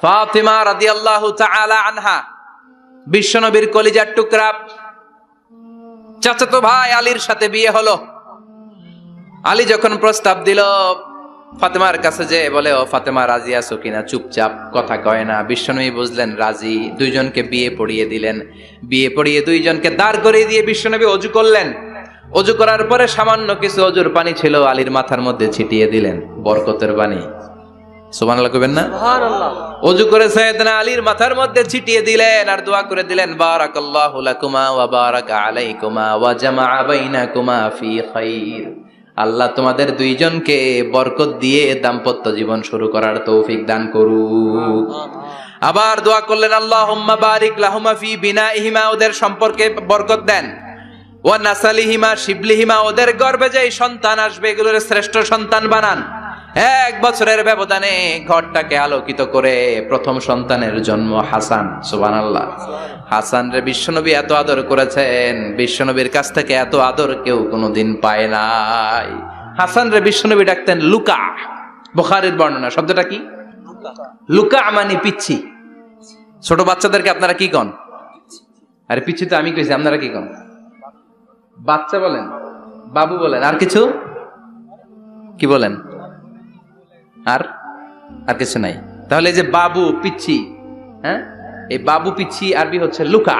ফাতিমা রাদিয়াল্লাহু তাআলা আনহা বিশ্বনবীর কলিজার টুকরা চাচাতো ভাই আলীর সাথে বিয়ে হলো। আলী যখন প্রস্তাব দিল ফাতেমার কাছে যে বলে, ও ফাতেমা রাজি আছো কিনা? চুপচাপ, কথা কয় না। বিশ্বনবী বুঝলেন রাজি, দুইজনকে বিয়ে পড়িয়ে দিলেন। বিয়ে পড়িয়ে দুইজনকে দাঁড় করিয়ে দিয়ে বিশ্বনবী ওযু করলেন। ওযু করার পরে সামান্য কিছু ওযুর পানি ছিল আলীর মাথার মধ্যে ছিটিয়ে দিলেন, বরকতের পানি। সুবহানাল্লাহ কইবেন না? সুবহানাল্লাহ। ওযু করে সাইয়েদনা আলীর মাথার মধ্যে ছিটিয়ে দিলেন আর দোয়া করে দিলেন, বারাকাল্লাহু লাকুমা ওয়া বারাকা আলাইকুমা ওয়া জামাআ বাইনাকুমা ফি খাইর। আল্লাহ তোমাদের দুইজনকে বরকত দিয়ে দাম্পত্য জীবন শুরু করার তৌফিক দান করুক। আবার দোয়া করলেন, আল্লাহুম্মা বারিক লাহুমা ফি বিনাইহিমা, ওদের সম্পর্কে বরকত দেন। ওয়া নাসালিহিমা, শিবলিহিমা, ওদের গর্ভে যে সন্তান আসবে এগুলোর শ্রেষ্ঠ সন্তান বানান। 1 বছরের ব্যবধানে ঘরটাকে আলোকিত করে প্রথম সন্তানের জন্ম হাসান। সুবহানাল্লাহ। হাসান রে বিশ্বনবী এত আদর করেছেন, বিশ্বনবীর কাছ থেকে এত আদর কেউ কোনোদিন পায় নাই। হাসান রে বিশ্বনবী ডাকতেন লুকা। বুখারীর বর্ণনা, শব্দটা কি? লুকা মানে পিচ্ছি। ছোট বাচ্চাদেরকে আপনারা কি কন? আরে পিচ্ছি তো আমি কইছি, আপনারা কি কন? বাচ্চা বলেন, বাবু বলেন, আর কিছু কি বলেন? আর আর কিছু নাই। তাহলে এই যে বাবু পিচ্ছি, হ্যাঁ, এই বাবু পিচ্ছি আরবি হচ্ছে লুকা।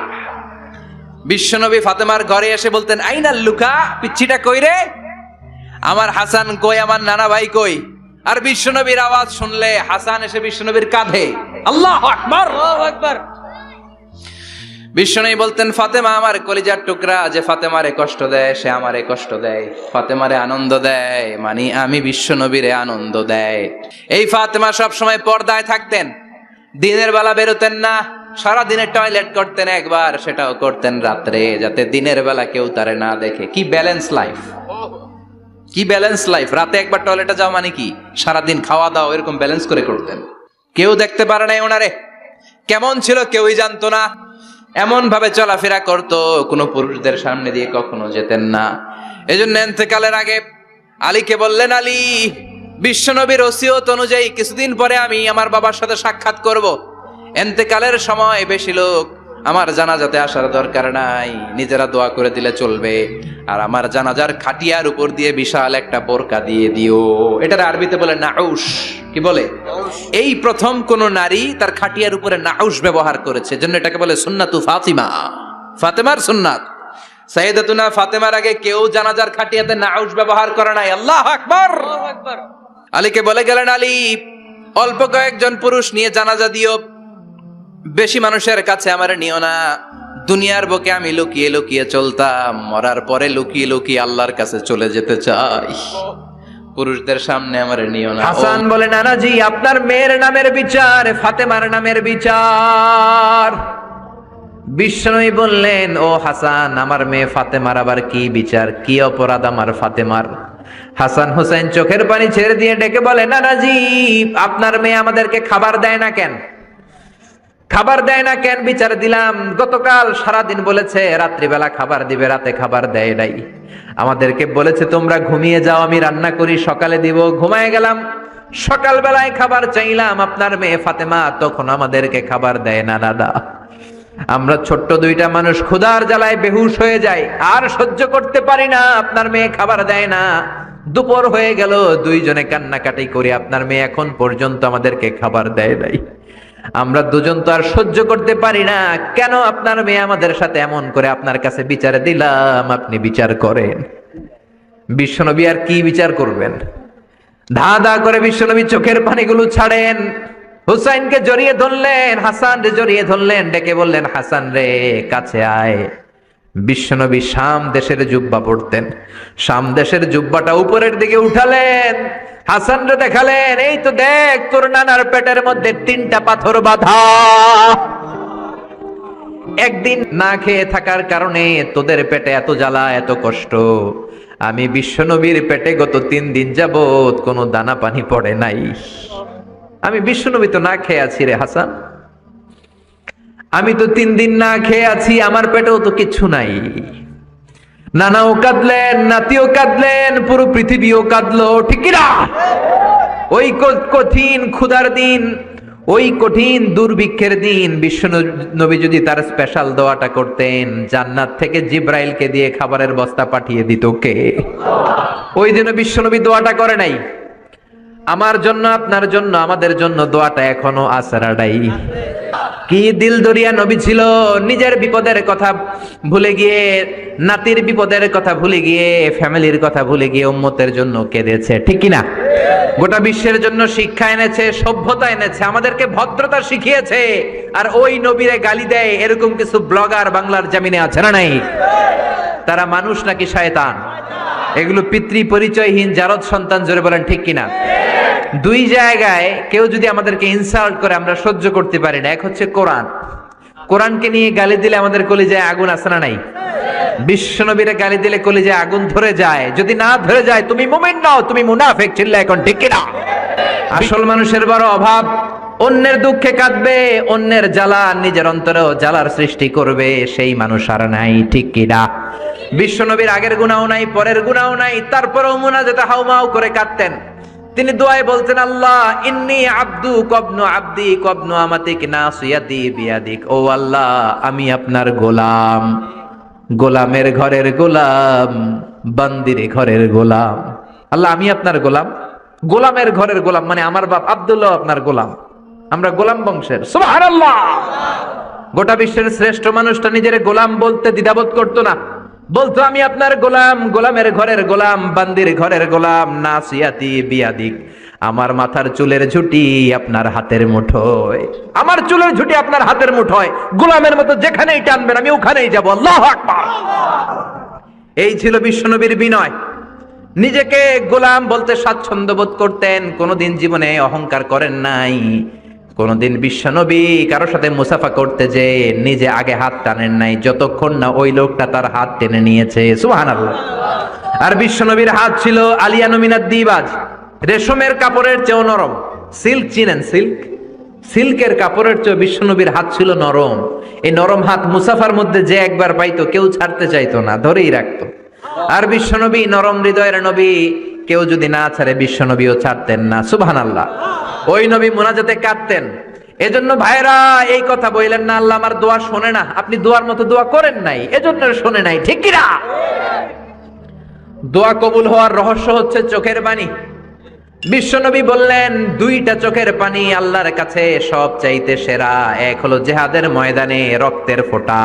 বিশ্বনবী ফাতেমার ঘরে এসে বলতেন, আইনা লুকা, পিচ্ছিটা কই রে? আমার হাসান কই, আমার নানা ভাই কই? আর বিশ্বনবীর আওয়াজ শুনলে হাসান এসে বিশ্বনবীর কাঁধে। আল্লাহু আকবার, আল্লাহু আকবার। বিশ্বনবী বলতেন, ফাতেমা আমার কলিজার টুকরা, যে ফাতেমারে কষ্ট দেয় সে আমারে কষ্ট দেয়, ফাতেমারে আনন্দ দেয় মানে আমি বিশ্বনবীরে আনন্দ দেয়। এই ফাতেমা সব সময় পর্দায় থাকতেন, দিনের বেলা বেরোতেন না, সারা দিনে টয়লেট করতেন একবার, সেটাও করতেন রাত্রে, যাতে দিনের বেলা কেউ তারে না দেখে। কি ব্যালেন্স লাইফ, কি ব্যালেন্স লাইফ! রাতে একবার টয়লেটে যাও মানে কি সারাদিন খাওয়া দাওয়া এরকম ব্যালেন্স করে করতেন। কেউ দেখতে পারে না ওনারে কেমন ছিল, কেউই জানতো না। এমন ভাবে চলাফেরা করতো, কোনো পুরুষদের সামনে দিয়ে কখনো যেতেন না। এজন্য ইন্তেকালের আগে আলীকে বললেন, আলী, বিশ্বনবীর ওসিয়ত অনুযায়ী কিছুদিন পরে আমি আমার বাবার সাথে সাক্ষাৎ করব। ইন্তেকালের সময় বেশি লোক আমার জানাজাতে আসার দরকার নাই, নিজেরা দোয়া করে দিলে চলবে। আর আমার জানাজার খাটিয়ার উপর দিয়ে বিশাল একটা বোরকা দিয়ে দিও। এটার আরবিতে বলে নাউশ। কি বলে? এই প্রথম কোন নারী তার খাটিয়ার উপরে নাউশ ব্যবহার করেছে, জন্য এটাকে বলে সুন্নাতু ফাতিমা, ফাতেমার সুন্নাত। সাইয়েদাতুনা ফাতেমার আগে কেউ জানাজার খাটিয়াতে নাউশ ব্যবহার করে নাই। আল্লাহু আকবার, আল্লাহু আকবার। আলীকে বলে গেলেন, আলী, অল্প কয়েকজন পুরুষ নিয়ে জানাজা দিও, বেশি মানুষের কাছে আমার নিও না। দুনিয়ার বুকে আমি লুকিয়ে লুকিয়ে চলতাম, মরার পরে লুকিয়ে লুকিয়ে আল্লাহর কাছে চলে যেতে চাই, পুরুষদের সামনে আমার নিও না। হাসান বলে, নানাজি, আপনার মেয়ের নামের বিচার, ফাতেমার নামের বিচার। বিশ্বনবী বললেন, ও হাসান, আমার মেয়ে ফাতেমার আবার কি বিচার, কি অপরাধ আমার ফাতেমার? হাসান হুসাইন চোখের পানি ছেড়ে দিয়ে ডেকে বলে, নানাজি, আপনার মেয়ে আমাদেরকে খাবার দেয় না কেন? খাবার দেয় না কেন? বিচার দিলাম, গতকাল সারাদিন বলেছে রাত্রিবেলা খাবার দিবে, রাতে খাবার দেয় নাই। আমাদেরকে বলেছে তোমরা ঘুমিয়ে যাও, আমি রান্না করি, সকালে দিব। ঘুমায় গেলাম, সকালবেলায় খাবার চাইলাম, আপনার মেয়ে ফাতেমা তখন আমাদেরকে খাবার দেয় না। দাদা, আমরা ছোট্ট দুইটা মানুষ ক্ষুধার জ্বালায় বেহুশ হয়ে যাই, আর সহ্য করতে পারি না, আপনার মেয়ে খাবার দেয় না। দুপুর হয়ে গেল, দুইজনে কান্নাকাটি করি, আপনার মেয়ে এখন পর্যন্ত আমাদেরকে খাবার দেয় নাই। আমরা দুজন তো আর সহ্য করতে পারি না, কেন আপনার মেয়ে আমাদের সাথে এমন করে? আপনার কাছে বিচারে দিলাম, আপনি বিচার করেন। বিশ্বনবী আর কি বিচার করবেন? ধা ধা করে বিশ্বনবী চোখের পানিগুলো ছাড়েন, হুসাইনকে জড়িয়ে ধরলেন, হাসান রে জড়িয়ে ধরলেন, ডেকে বললেন, হাসান রে কাছে আয়। বিশ্বনবী শাম দেশের জুব্বা পড়তেন, শাম দেশের জুব্বাটা উপরের দিকে উঠালেন, হাসান রে দেখালেন, এই তো দেখ, তোর নানার পেটের মধ্যে 3টা পাথর বাঁধা। একদিন না খেয়ে থাকার কারণে তোদের পেটে এত জ্বালা, এত কষ্ট। আমি বিশ্বনবীর পেটে গত 3 দিন যাবত কোনো দানা পানি পড়ে নাই। আমি বিশ্বনবী তো না খেয়ে আছি রে হাসান, আমি তো 3 দিন না খেয়ে আছি, আমার পেটেও তো কিছু নাই। নানাও কাঁদলেন, নাতিও কাঁদলেন, পুরো পৃথিবীও কাঁদলো, ঠিক কি না? ওই কঠিন ক্ষুধার দিন, ওই কঠিন দুর্ভিক্ষের দিন বিশ্ব নবী যদি তার স্পেশাল দোয়াটা করতেন, জান্নাত থেকে জিব্রাইলকে দিয়ে খাবারের বস্তা পাঠিয়ে দিত কে? ওই দিনও বিশ্ব নবী দোয়াটা করে নাই। আমার জন্য, আপনার জন্য, আমাদের জন্য দোয়াটা এখনো আসরাডাই। কি দিল দরিয়া নবী ছিল, নিজের বিপদের কথা ভুলে গিয়ে, নাতির বিপদের কথা ভুলে গিয়ে, ফ্যামিলির কথা ভুলে গিয়ে উম্মতের জন্য কেঁদেছে, ঠিক কিনা? গোটা বিশ্বের জন্য শিক্ষা এনেছে, সভ্যতা এনেছে, আমাদেরকে ভদ্রতা শিখিয়েছে। আর ওই নবীরে গালি দেয় এরকম কিছু ব্লগার বাংলার জমিনে আছে না নাই? তারা মানুষ নাকি শয়তান? এগুলো পিতৃ পরিচয়হীন জারদ সন্তান, জোরে বলেন ঠিক কিনা? দুই জায়গায় কেউ যদি আমাদেরকে ইনসাল্ট করে আমরা সহ্য করতে পারি না। এক হচ্ছে কোরআন, কোরআনকে নিয়ে গালি দিলে আমাদের কলিজায় আগুন আছে না নাই? বিশ্ব নবীরে গালি দিলে কলিজায় আগুন ধরে যায়। যদি না ধরে যায় তুমি মুমিন নও, তুমি মুনাফিক। চিল্লা এখন ঠিক কিনা? আসল মানুষের বড় অভাব, অন্যের দুঃখে কাঁদবে, অন্যের জ্বালা নিজের অন্তরেও জ্বালার সৃষ্টি করবে, সেই মানুষ আর নাই, ঠিক কিনা? বিশ্ব নবীর আগের গুনাহও নাই, পরের গুনাহও নাই, তারপরেও মুনাজাতে হাউমাউ করে কাঁদতেন। তিনি দোয়ায় বলতেন, আল্লাহ ইন্নী আব্দু কবনু আব্দি কবনু আমাতিক নাসিয়াতি বিয়াদিক। ও আল্লাহ, আমি আপনার গোলাম, গোলামের ঘরের গোলাম, বান্দির ঘরের গোলাম। আল্লাহ আমি আপনার গোলাম, গোলামের ঘরের গোলাম, মানে আমার বাপ আব্দুল্লাহ আপনার গোলাম, আমরা গোলাম বংশের। সুবহানাল্লাহ। গোটা বিশ্বের শ্রেষ্ঠ মানুষটা নিজের গোলাম বলতে দ্বিধাবোধ করতো না, বলতো আমি আপনার গোলাম, গোলামের ঘরের গোলাম, বান্দির ঘরের গোলাম, নাসিয়াতি বিয়াদিক। আমার মাথার চুলের ঝুঁটি আপনার হাতের মুঠোয়, আমার চুলের ঝুঁটি আপনার হাতের মুঠোয়, গোলামের মতো যেখানেই টানবেন আমি ওখানেই যাব। আল্লাহু আকবার। এই ছিল বিশ্বনবীর বিনয়। নিজেকে গোলাম বলতে স্বাচ্ছন্দ্য বোধ করতেন, কোনোদিন জীবনে অহংকার করেন নাই। কোনদিন বিশ্বনবী কারোর সাথে মুসাফা করতে যে নিজে আগে হাত টানেন নাই, যতক্ষণ না ওই লোকটা তার হাত টেনে নিয়েছে। সুবহানাল্লাহ। আর বিশ্বনবীর হাত ছিল আলিয়ানু মিনাদ দিবাজ, রেশমের কাপড়ের চেয়েও নরম। সিল্ক চিনেন? সিল্ক, সিল্কের কাপড়ের চেয়ে বিশ্বনবীর হাত ছিল নরম। এই নরম হাত মুসাফার মধ্যে যে একবার পাইতো কেউ ছাড়তে চাইতো না, ধরেই রাখতো। আর বিশ্বনবী নরম হৃদয়ের নবী, কেউ যদি না ছাড়ে বিশ্বনবীও ছাড়তেন না। সুবহানাল্লাহ। ওই নবী মুনাজাতে কাঁদতেন। এজন্য ভাইরা এই কথা বললেন না আল্লাহ আমার দোয়া শোনে না, আপনি দোয়ার মতো দোয়া করেন নাই, এজন্য শোনে নাই, ঠিক কি না? দোয়া কবুল হওয়ার রহস্য হচ্ছে চোখের পানি। বিশ্বনবী বললেন, দুইটা চোখের পানি আল্লাহর কাছে সব চাইতে সেরা। এক হলো জিহাদের ময়দানে রক্তের ফোঁটা,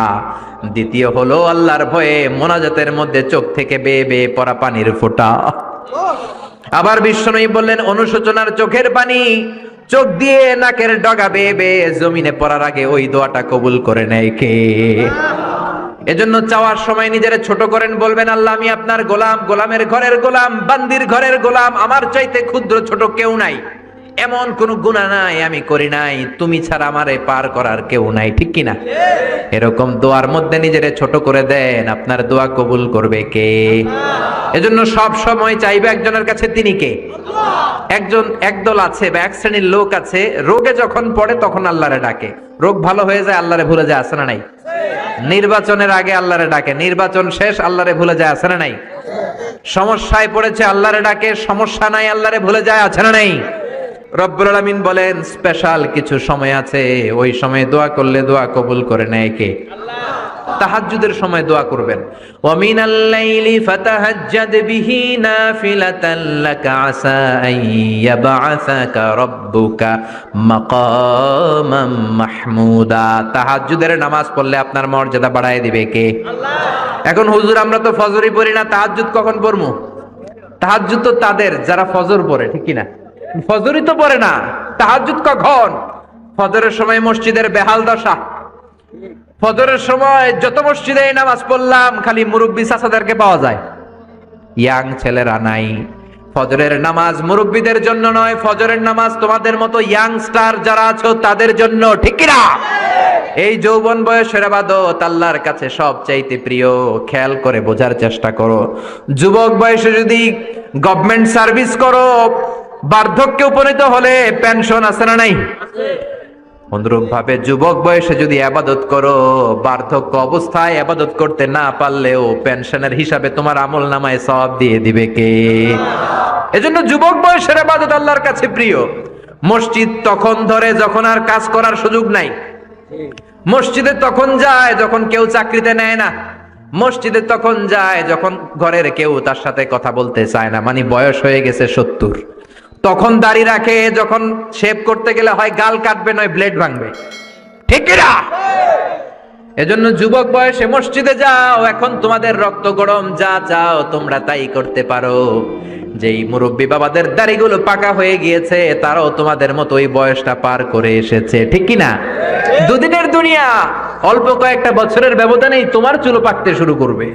দ্বিতীয় হলো আল্লাহর ভয়ে মোনাজাতের মধ্যে চোখ থেকে বেয়ে বেয়ে পড়া পানির ফোঁটা। আবার বিশ্বনবী বললেন, অনুশোচনার চোখের পানি চোখ দিয়ে নাকের ডগা বেয়ে বেয়ে জমিনে পড়ার আগে ওই দোয়াটা কবুল করে নেয় কে? এজন্য চাওয়ার সময় নিজেরা ছোট করেন, বলবেন আল্লাহ আমি আপনার গোলাম, গোলামের ঘরের গোলাম, বান্দির ঘরের গোলাম, আমার চাইতে ক্ষুদ্র ছোট কেউ নাই, এমন কোন গুনাহ নাই আমি করি নাই, তুমি ছাড়া আমারে পার করার কেউ নাই, ঠিক কিনা? এরকম দোয়ার মধ্যে নিজেরে ছোট করে দেন, আপনার দোয়া কবুল করবে কে? এজন্য সব সময় চাইবে একজনের কাছে, তিনি কে? একদল আছে বা এক শ্রেণীর লোক আছে, রোগে যখন পড়ে তখন আল্লাহরে ডাকে, রোগ ভালো হয়ে যায় আল্লাহরে ভুলে যায়, আছে না নাই? নির্বাচনের আগে আল্লাহরে ডাকে, নির্বাচন শেষ আল্লাহরে ভুলে যায়, আছে না নাই? সমস্যায় পড়েছে আল্লাহরে ডাকে, সমস্যা নাই আল্লাহরে ভুলে যায়, আছে না নাই? রব্বুল আলামিন বলেন স্পেশাল কিছু সময় আছে, ওই সময় দোয়া করলে দোয়া কবুল করে নেয় কে? তাহাজ্জুদের সময় দোয়া করবেন। ওয়া মিনাল লাইলি ফাতাহাজ্জাদ বিহি নাফিলাতান লাকা আসা আন ইয়াবআসাকা রাব্বুকা মাকামাম মাহমুদা। তাহাজ্জুদের নামাজ পড়লে আপনার মর্যাদা বাড়ায় দিবে কে? আল্লাহ। এখন হুজুর আমরা তো ফজরই পড়ি না, তাহাজ্জুদ কখন পড়মু? তাহাজ্জুদ তো তাদের যারা ফজর পড়ে, ঠিক কি না? ফজরই তো পড়ে না, তাহাজ্জুদ কখন? ফজরের সময় মসজিদের বেহাল দশা। ফজরের সময় যত মসজিদে নামাজ পড়লাম খালি মুরব্বী চাচাদেরকে পাওয়া যায়, ইয়াং ছেলেরা নাই। ফজরের নামাজ মুরব্বীদের জন্য নয়, ফজরের নামাজ তোমাদের মতো ইয়াংস্টার যারা আছো তাদের জন্য, ঠিক কি না? এই যৌবন বয়সের ইবাদত আল্লাহর কাছে সবচাইতে প্রিয়। খেয়াল করে বোঝার চেষ্টা করো। যুবক বয়সে যদি গভর্নমেন্ট সার্ভিস করো, বার্ধক্যে উপনীত হলে পেনশন আছে না নাই? অনুরূপ ভাবে যুবক বয়সে যদি ইবাদত করো, বার্ধক্য অবস্থায় ইবাদত করতে না পারলেও পেনশনের হিসাবে তোমার আমলনামায় সওয়াব দিয়ে দিবে কে? এজন্য যুবক বয়সের ইবাদত আল্লাহর কাছে প্রিয়। মসজিদ তখন ধরে যখন আর কাজ করার সুযোগ নাই। মসজিদে তখন যায় যখন কেউ চাকরিতে নেয় না। মসজিদে তখন যায় যখন ঘরের কেউ তার সাথে কথা বলতে চায় না, মানে বয়স হয়ে গেছে 70। তখন দাড়ি রাখে যখন শেভ করতে গেলে হয় গাল কাটবে নয় ব্লেড ভাঙবে, ঠিক কিনা? এজন্য যুবক বয়সে মসজিদে যাও, এখন তোমাদের রক্ত গরম, যা চাও তোমরা তাই করতে পারো। যেই মুরব্বী বাবাদের দাড়িগুলো পাকা হয়ে গিয়েছে তারাও তোমাদের মতো ওই বয়সটা পার করে এসেছে, ঠিক কিনা? দুদিনের দুনিয়া, অল্প কয়েকটা বছরের ব্যবধানেই তোমার চুল পাকতে শুরু করবে,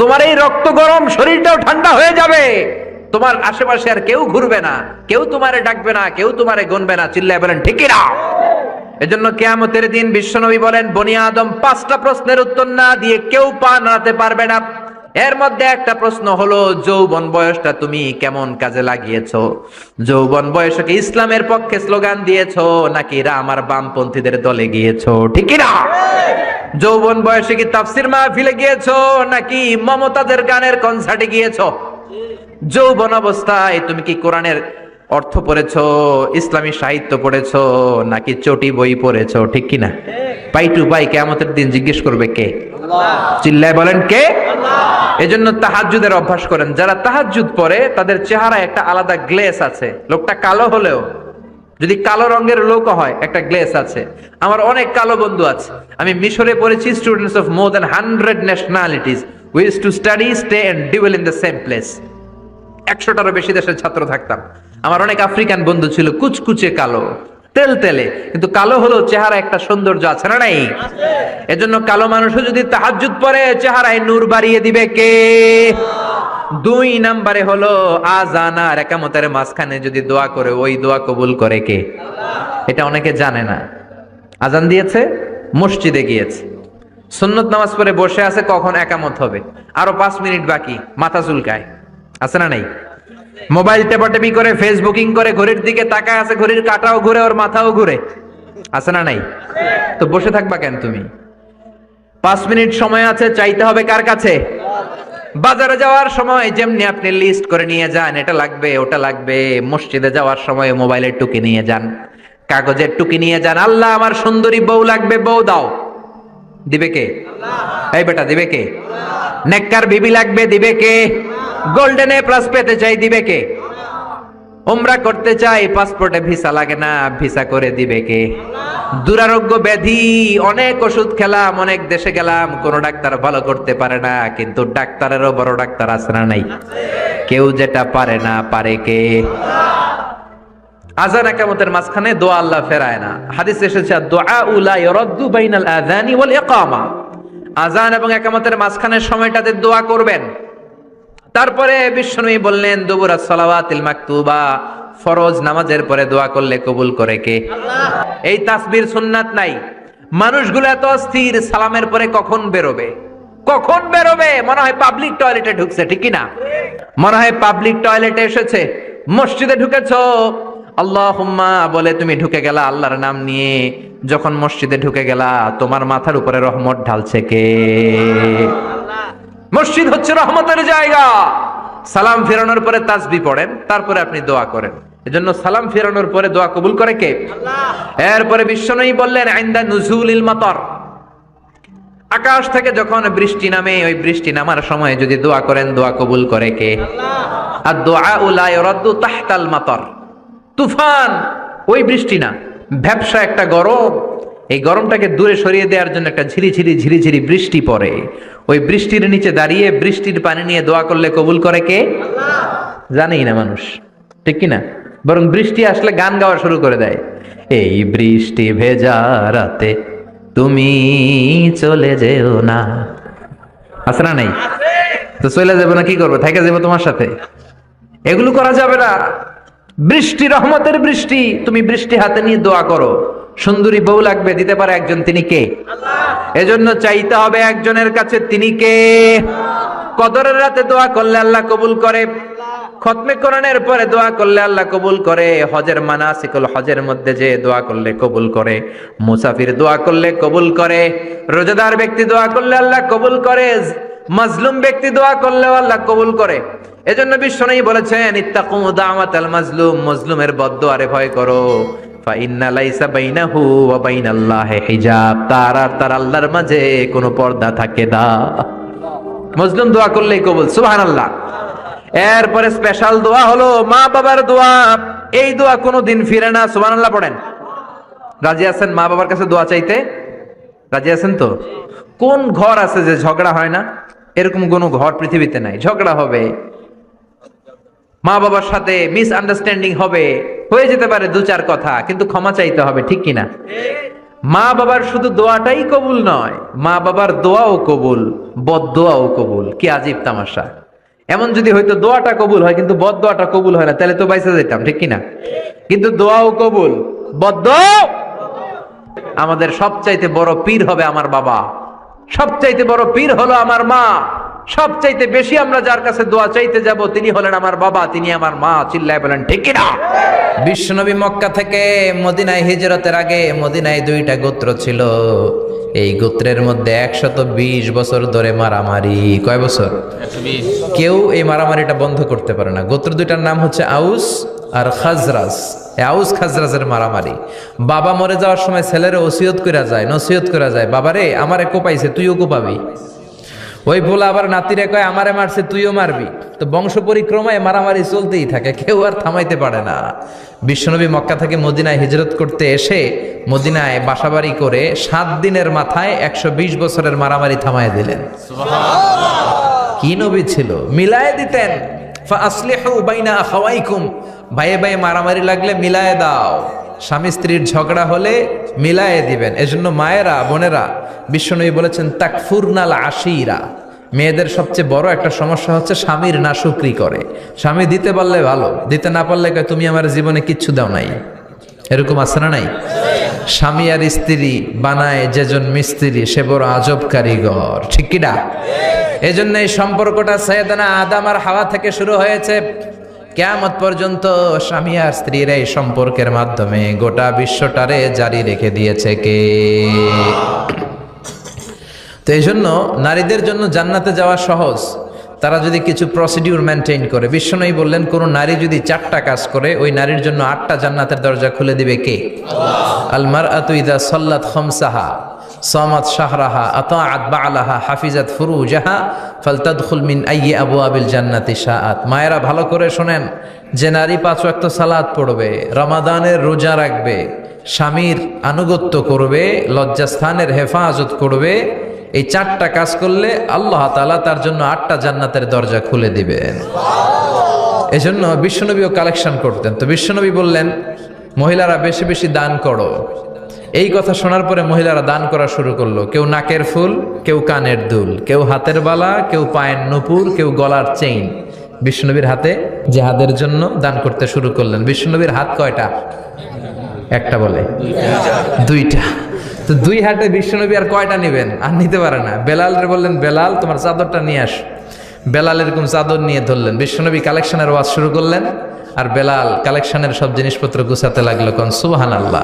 তোমার এই রক্ত গরম শরীরটাও ঠান্ডা হয়ে যাবে, তোমার আশেপাশে আর কেউ ঘুরবে না, কেউ তোমারে ডাকবে না, কেউ তোমারে গুনবে না। চিল্লায় বলেন ঠিক কিনা? এজন্য কিয়ামতের দিন বিশ্বনবী বলেন, বনি আদম 5টা প্রশ্নের উত্তর না দিয়ে কেউ পা নাড়াতে পারবে না। এর মধ্যে একটা প্রশ্ন হলো, যৌবন বয়সটা তুমি কেমন কাজে লাগিয়েছো? যৌবন বয়সে কি ইসলামের পক্ষে স্লোগান দিয়েছো নাকি রাম আর বামপন্থীদের দলে গিয়েছো, ঠিক কিনা? যৌবন বয়সে কি তাফসির মাহফিলে গিয়েছো নাকি মমতাজের গানের কনসার্টে গিয়েছো? যৌবন অবস্থায় তুমি কি কোরআনের অর্থ পড়েছো, ইসলামী সাহিত্য পড়েছো নাকি চটি বই পড়েছো, ঠিক কিনা? পাই টু পাই কিয়ামতের দিন জিজ্ঞেস করবে কে? আল্লাহ। চিল্লায় বলেন কে? আল্লাহ। এজন্য তাহাজ্জুদের অভ্যাস করেন। যারা তাহাজ্জুদ পড়ে তাদের চেহারায় একটা আলাদা গ্লেস আছে। লোকটা কালো হলেও, যদি কালো রঙের লোক হয়, একটা গ্লেস আছে। আমার অনেক কালো বন্ধু আছে। আমি মিশরে পড়েছি, students of more than 100 nationalities, we used to study, stay and dwell in the same place. 100টারও বেশি দেশের ছাত্র থাকতাম। আমার অনেক আফ্রিকান বন্ধু ছিল, কুচকুচে কালো, তেল তেলে, কিন্তু কালো হলেও চেহারা একটা সৌন্দর্য আছে না নাই? এজন্য কালো মানুষও যদি তাহাজ্জুদ পড়ে চেহারায় নূর বাড়িয়ে দিবে কে? 2 নম্বরে হলো আযান আর ইকামতের মাঝখানে যদি দোয়া করে, ওই দোয়া কবুল করে কে? এটা অনেকে জানে না। আযান দিয়েছে, মসজিদে গিয়েছে, সুন্নত নামাজ পড়ে বসে আছে, কখন ইকামত হবে, আরো 5 মিনিট বাকি, মাথা চুলকায়, আছে না নাই? মোবাইল টেপাটেপি করে, ফেসবুকিং করে, ঘড়ির দিকে তাকায় আছে, ঘড়ির কাঁটাও ঘুরে, ওর মাথাও ঘুরে, আছে না নাই? তো বসে থাকবা কেন তুমি? 5 মিনিট সময় আছে, চাইতে হবে কার কাছে? বাজারে যাওয়ার সময় যেমনি আপনি লিস্ট করে নিয়ে যান, এটা লাগবে ওটা লাগবে, মসজিদে যাওয়ার সময় মোবাইলের টুকি নিয়ে যান, কাগজের টুকি নিয়ে যান। আল্লাহ আমার সুন্দরী বউ লাগবে, বউ দাও, দিবে কে? এই বেটা, দিবে কে? নেককার বিবি লাগবে, দিবে কে? গোল্ডেন এ প্লাস পেতে চাই, দিবে কে? উমরা করতে চাই, পাসপোর্টে ভিসা লাগে না, ভিসা করে দিবে কে? দুরারোগ্য ব্যাধি, অনেক ওষুধ খেলাম, অনেক দেশে গেলাম, কোন ডাক্তার ভালো করতে পারে না, কিন্তু ডাক্তারেরও বড় ডাক্তার আছে না নাই? কেউ যেটা পারে না, পারে কে? আযান ইকামতের মাঝখানে দোয়া আল্লাহ ফেরায় না। হাদিসে এসেছে, দুআ লা ইরাদ্দু বাইনাল আযানি ওয়াল ইকামা। আযান এবং ইকামতের মাঝখানের সময়টাতে দোয়া করবেন। তারপরে বিশ্বনবী বললেন, দুবুরাস সালাওয়াতিল মাকতুবা, ফরজ নামাজের পরে দোয়া করলে কবুল করে কে? আল্লাহ। এই তাসবির সুন্নাত নাই। মানুষগুলো এত অস্থির, সালামের পরে কখন বেরোবে, কখন বেরোবে, মনে হয় পাবলিক টয়লেটে ঢুকছে, ঠিক কি না? মনে হয় পাবলিক টয়লেটে এসেছে। মসজিদে ঢুকেছো, আল্লাহুম্মা বলে তুমি ঢুকে গেলা আল্লাহর নাম নিয়ে, যখন মসজিদে ঢুকে গেলা তোমার মাথার উপরে রহমত ঢালছে কে? মসজিদ হচ্ছে রহমতের জায়গা। সালাম ফেরানোর পরে তাসবিহ পড়েন, তারপরে আপনি দোয়া করেন। এজন্য সালাম ফেরানোর পরে দোয়া কবুল করে কে? আল্লাহ। এরপরে বিশ্বনবী বললেন, ইনদা নুজুলিল মাতার, আকাশ থেকে যখন বৃষ্টি নামে, ওই বৃষ্টি নামার সময় যদি দোয়া করেন, দোয়া কবুল করে কে? আল্লাহ। আর দুআ লা ইরাদ্দু তাহতাল মাতার, তুফান, ওই বৃষ্টি না, ভ্যাপসা একটা গরম, এই গরমটাকে দূরে সরিয়ে দেওয়ার জন্য একটা ঝিরিঝিরি ঝিরিঝিরি বৃষ্টি পড়ে, ওই বৃষ্টির নিচে দাঁড়িয়ে বৃষ্টির পানি নিয়ে দোয়া করলে কবুল করে কে? আল্লাহ। জানেই না মানুষ, ঠিক কিনা? বরং বৃষ্টি আসলে গান গাওয়া শুরু করে দেয়, এই বৃষ্টি ভেজা রাতে তুমি চলে যেও না, আছে না নাই? তো চলে যাবো না, কি করবো, থেকে যাবো তোমার সাথে? এগুলো করা যাবে না। বৃষ্টি রহমতের বৃষ্টি, তুমি বৃষ্টি হাতে নিয়ে দোয়া করো। সুন্দরী বউ লাগবে, দিতে পারে একজন, তিনি কে? আল্লাহ। এজন্য চাইতে হবে একজনের কাছে, তিনি কে? কদরের রাতে দোয়া করলে আল্লাহ কবুল করে, খতমে কোরআনের পরে দোয়া করলে আল্লাহ কবুল করে, হজের মানাসিকুল হজের মধ্যে যে দোয়া করলে কবুল করে, মুসাফির দোয়া করলে কবুল করে, রোজাদার ব্যক্তি দোয়া করলে আল্লাহ কবুল করে, মাজলুম ব্যক্তি দোয়া করলেও আল্লাহ কবুল করে। এজন্য বিশ্বনবী বলেছেন ইত্তাকু দাওয়াতাল মাজলুম, মাজলুমের বদদোয়ারে ভয় করো। ফা ইন্না লাইসা বাইনাহু ওয়া বাইনাল্লাহি হিজাব, তার আর তার আল্লাহর মাঝে কোনো পর্দা থাকে না। মাজলুম দোয়া করলেই কবুল, সুবহানাল্লাহ। এরপরে স্পেশাল দোয়া হলো মা বাবার দোয়া। এই দোয়া কোনোদিন ফিরে না, সুবহানাল্লাহ পড়েন। রাজি আছেন মা বাবার কাছে দোয়া চাইতে? রাজি আছেন তো? কোন ঘর আছে যে ঝগড়া হয় না? এরকম কোন ঘর পৃথিবীতে নাই। ঝগড়া হবে, মা বাবার সাথে মিস আন্ডারস্ট্যান্ডিং হবে, হয়ে যেতে পারে দু চার কথা, কিন্তু ক্ষমা চাইতে হবে, ঠিক কিনা? মা বাবার শুধু দোয়াটাই কবুল নয়, মা বাবার দোয়াও কবুল, বদদোয়াও কবুল। কি আজীব তামাশা! এমন যদি হয়তো দোয়াটা কবুল হয় কিন্তু বদদোয়াটা কবুল হয় না, তাহলে তো বাইসা যেতাম, ঠিক কিনা? কিন্তু দোয়াও কবুল, বদদোয়া। আমাদের সবচাইতে বড় পীর হবে আমার বাবা, সবচাইতে বড় পীর হলো আমার মা। সবচাইতে বেশি আমরা যার কাছে দোয়া চাইতে যাব তিনি হলেন আমার বাবা, তিনি আমার মা। চিল্লায় বলেন ঠিক কিনা? বিশ্বনবী মক্কা থেকে মদিনায় হিজরতের আগে মদিনায় দুইটা গোত্র ছিল। এই গোত্রের মধ্যে 120 বছর ধরে মারামারি। কয় বছর? 120। কেউ এই মারামারিটা বন্ধ করতে পারে না। গোত্র দুইটার নাম হচ্ছে আউস আর খাজরাজ। আউস খাজরাজের মারামারি। বাবা মরে যাওয়ার সময় ছেলের ওসিয়ত করা যায়, নসিহত করা যায়, বাবারে আমারে কোপাইছে তুইও কোপাবি। ওই বলে আবার নাতিরে কয় আমারে মারছে তুইও মারবি। তো বংশ পরিক্রমায় মারামারি চলতেই থাকে, কেউ আর থামাইতে পারে না। বিশ্বনবী মক্কা থেকে মদিনায় হিজরত করতে এসে মদিনায় বাসাবাড়ি করে 7 দিনের মাথায় 120 বছরের মারামারি থামায় দিলেন। কি নবী ছিল! মিলায় দিতেন। ফাসলিহু বাইনা আখাওয়াইকুম, ভাইয়ে ভাইয়ে মারামারি লাগলে মিলায়ে দাও। স্বামী স্ত্রীর ঝগড়া হলে মিলায়ে দিবেন। এজন্য মায়েরা, বোনেরা, বিশ্বনবী বলেছেন তাকফুরনাল আশিরা, মেয়েদের সবচেয়ে বড় একটা সমস্যা হচ্ছে স্বামীর নাশুকরি করে। স্বামী দিতে পারলে ভালো, দিতে না পারলে কয় তুমি আমার জীবনে কিচ্ছু দাও নাই। এরকম আছে না নাই? স্বামী আর স্ত্রী বানায় যেজন মিস্ত্রি সে বড় আজব কারিগর, ঠিক কিনা? এজন্য এই সম্পর্কটা সাইয়েদানা আদম আর হাওয়া থেকে শুরু হয়েছে। কিয়ামত পর্যন্ত স্বামী আর স্ত্রীর এই সম্পর্কের মাধ্যমে গোটা বিশ্বটারে জারি রেখে দিয়েছে কে? তো এই জন্য নারীদের জন্য জান্নাতে যাওয়া সহজ, তারা যদি কিছু প্রসিডিউর মেনটেন করে। বিশ্বনবী বললেন কোন নারী যদি 4টা কাজ করে ওই নারীর জন্য 8টা জান্নাতের দরজা খুলে দিবে কে? আল মারআতু ইযা সাল্লাত খামসাহা সামাত শাহরাহা আতাআত বা'লাহা হাফিজাত ফুরুজাহা ফালতাদখুল মিন আইয়ি আবওয়াবিল জান্নাতি শাআত। মায়েরা ভালো করে শোনেন, যে নারী 5 ওয়াক্ত সালাত পড়বে, রমাদানের রোজা রাখবে, স্বামীর আনুগত্য করবে, লজ্জাস্থানের হেফাজত করবে, এই 4টা কাজ করলে আল্লাহ তাআলা তার জন্য 8টা জান্নাতের দরজা খুলে দিবেন। এজন্য বিশ্বনবীও কালেকশন করতেন। তো বিশ্বনবী বললেন মহিলারা বেশি বেশি দান করো। এই কথা শোনার পরে মহিলারা দান করা শুরু করলো। কেউ নাকের ফুল, কেউ কানের দুল, কেউ হাতের বালা, কেউ পায়ের নুপুর, কেউ গলার চেইন বিশ্বনবীর হাতে জিহাদের জন্য দান করতে শুরু করলেন। বিশ্বনবীর হাত কয়টা? একটা বলে 2টা। তো 2 হাতে বিশ্বনবী আর কয়টা নেবেন? আর নিতে পারে না। বেলালের বললেন বেলাল তোমার চাদরটা নিয়ে আস। বেলাল এরকম চাদর নিয়ে ধরলেন। বিশ্বনবী কালেকশনের ওয়াজ শুরু করলেন আর বেলাল কালেকশনের সব জিনিসপত্র গুছাতে লাগলো। কোন সুবহানাল্লাহ।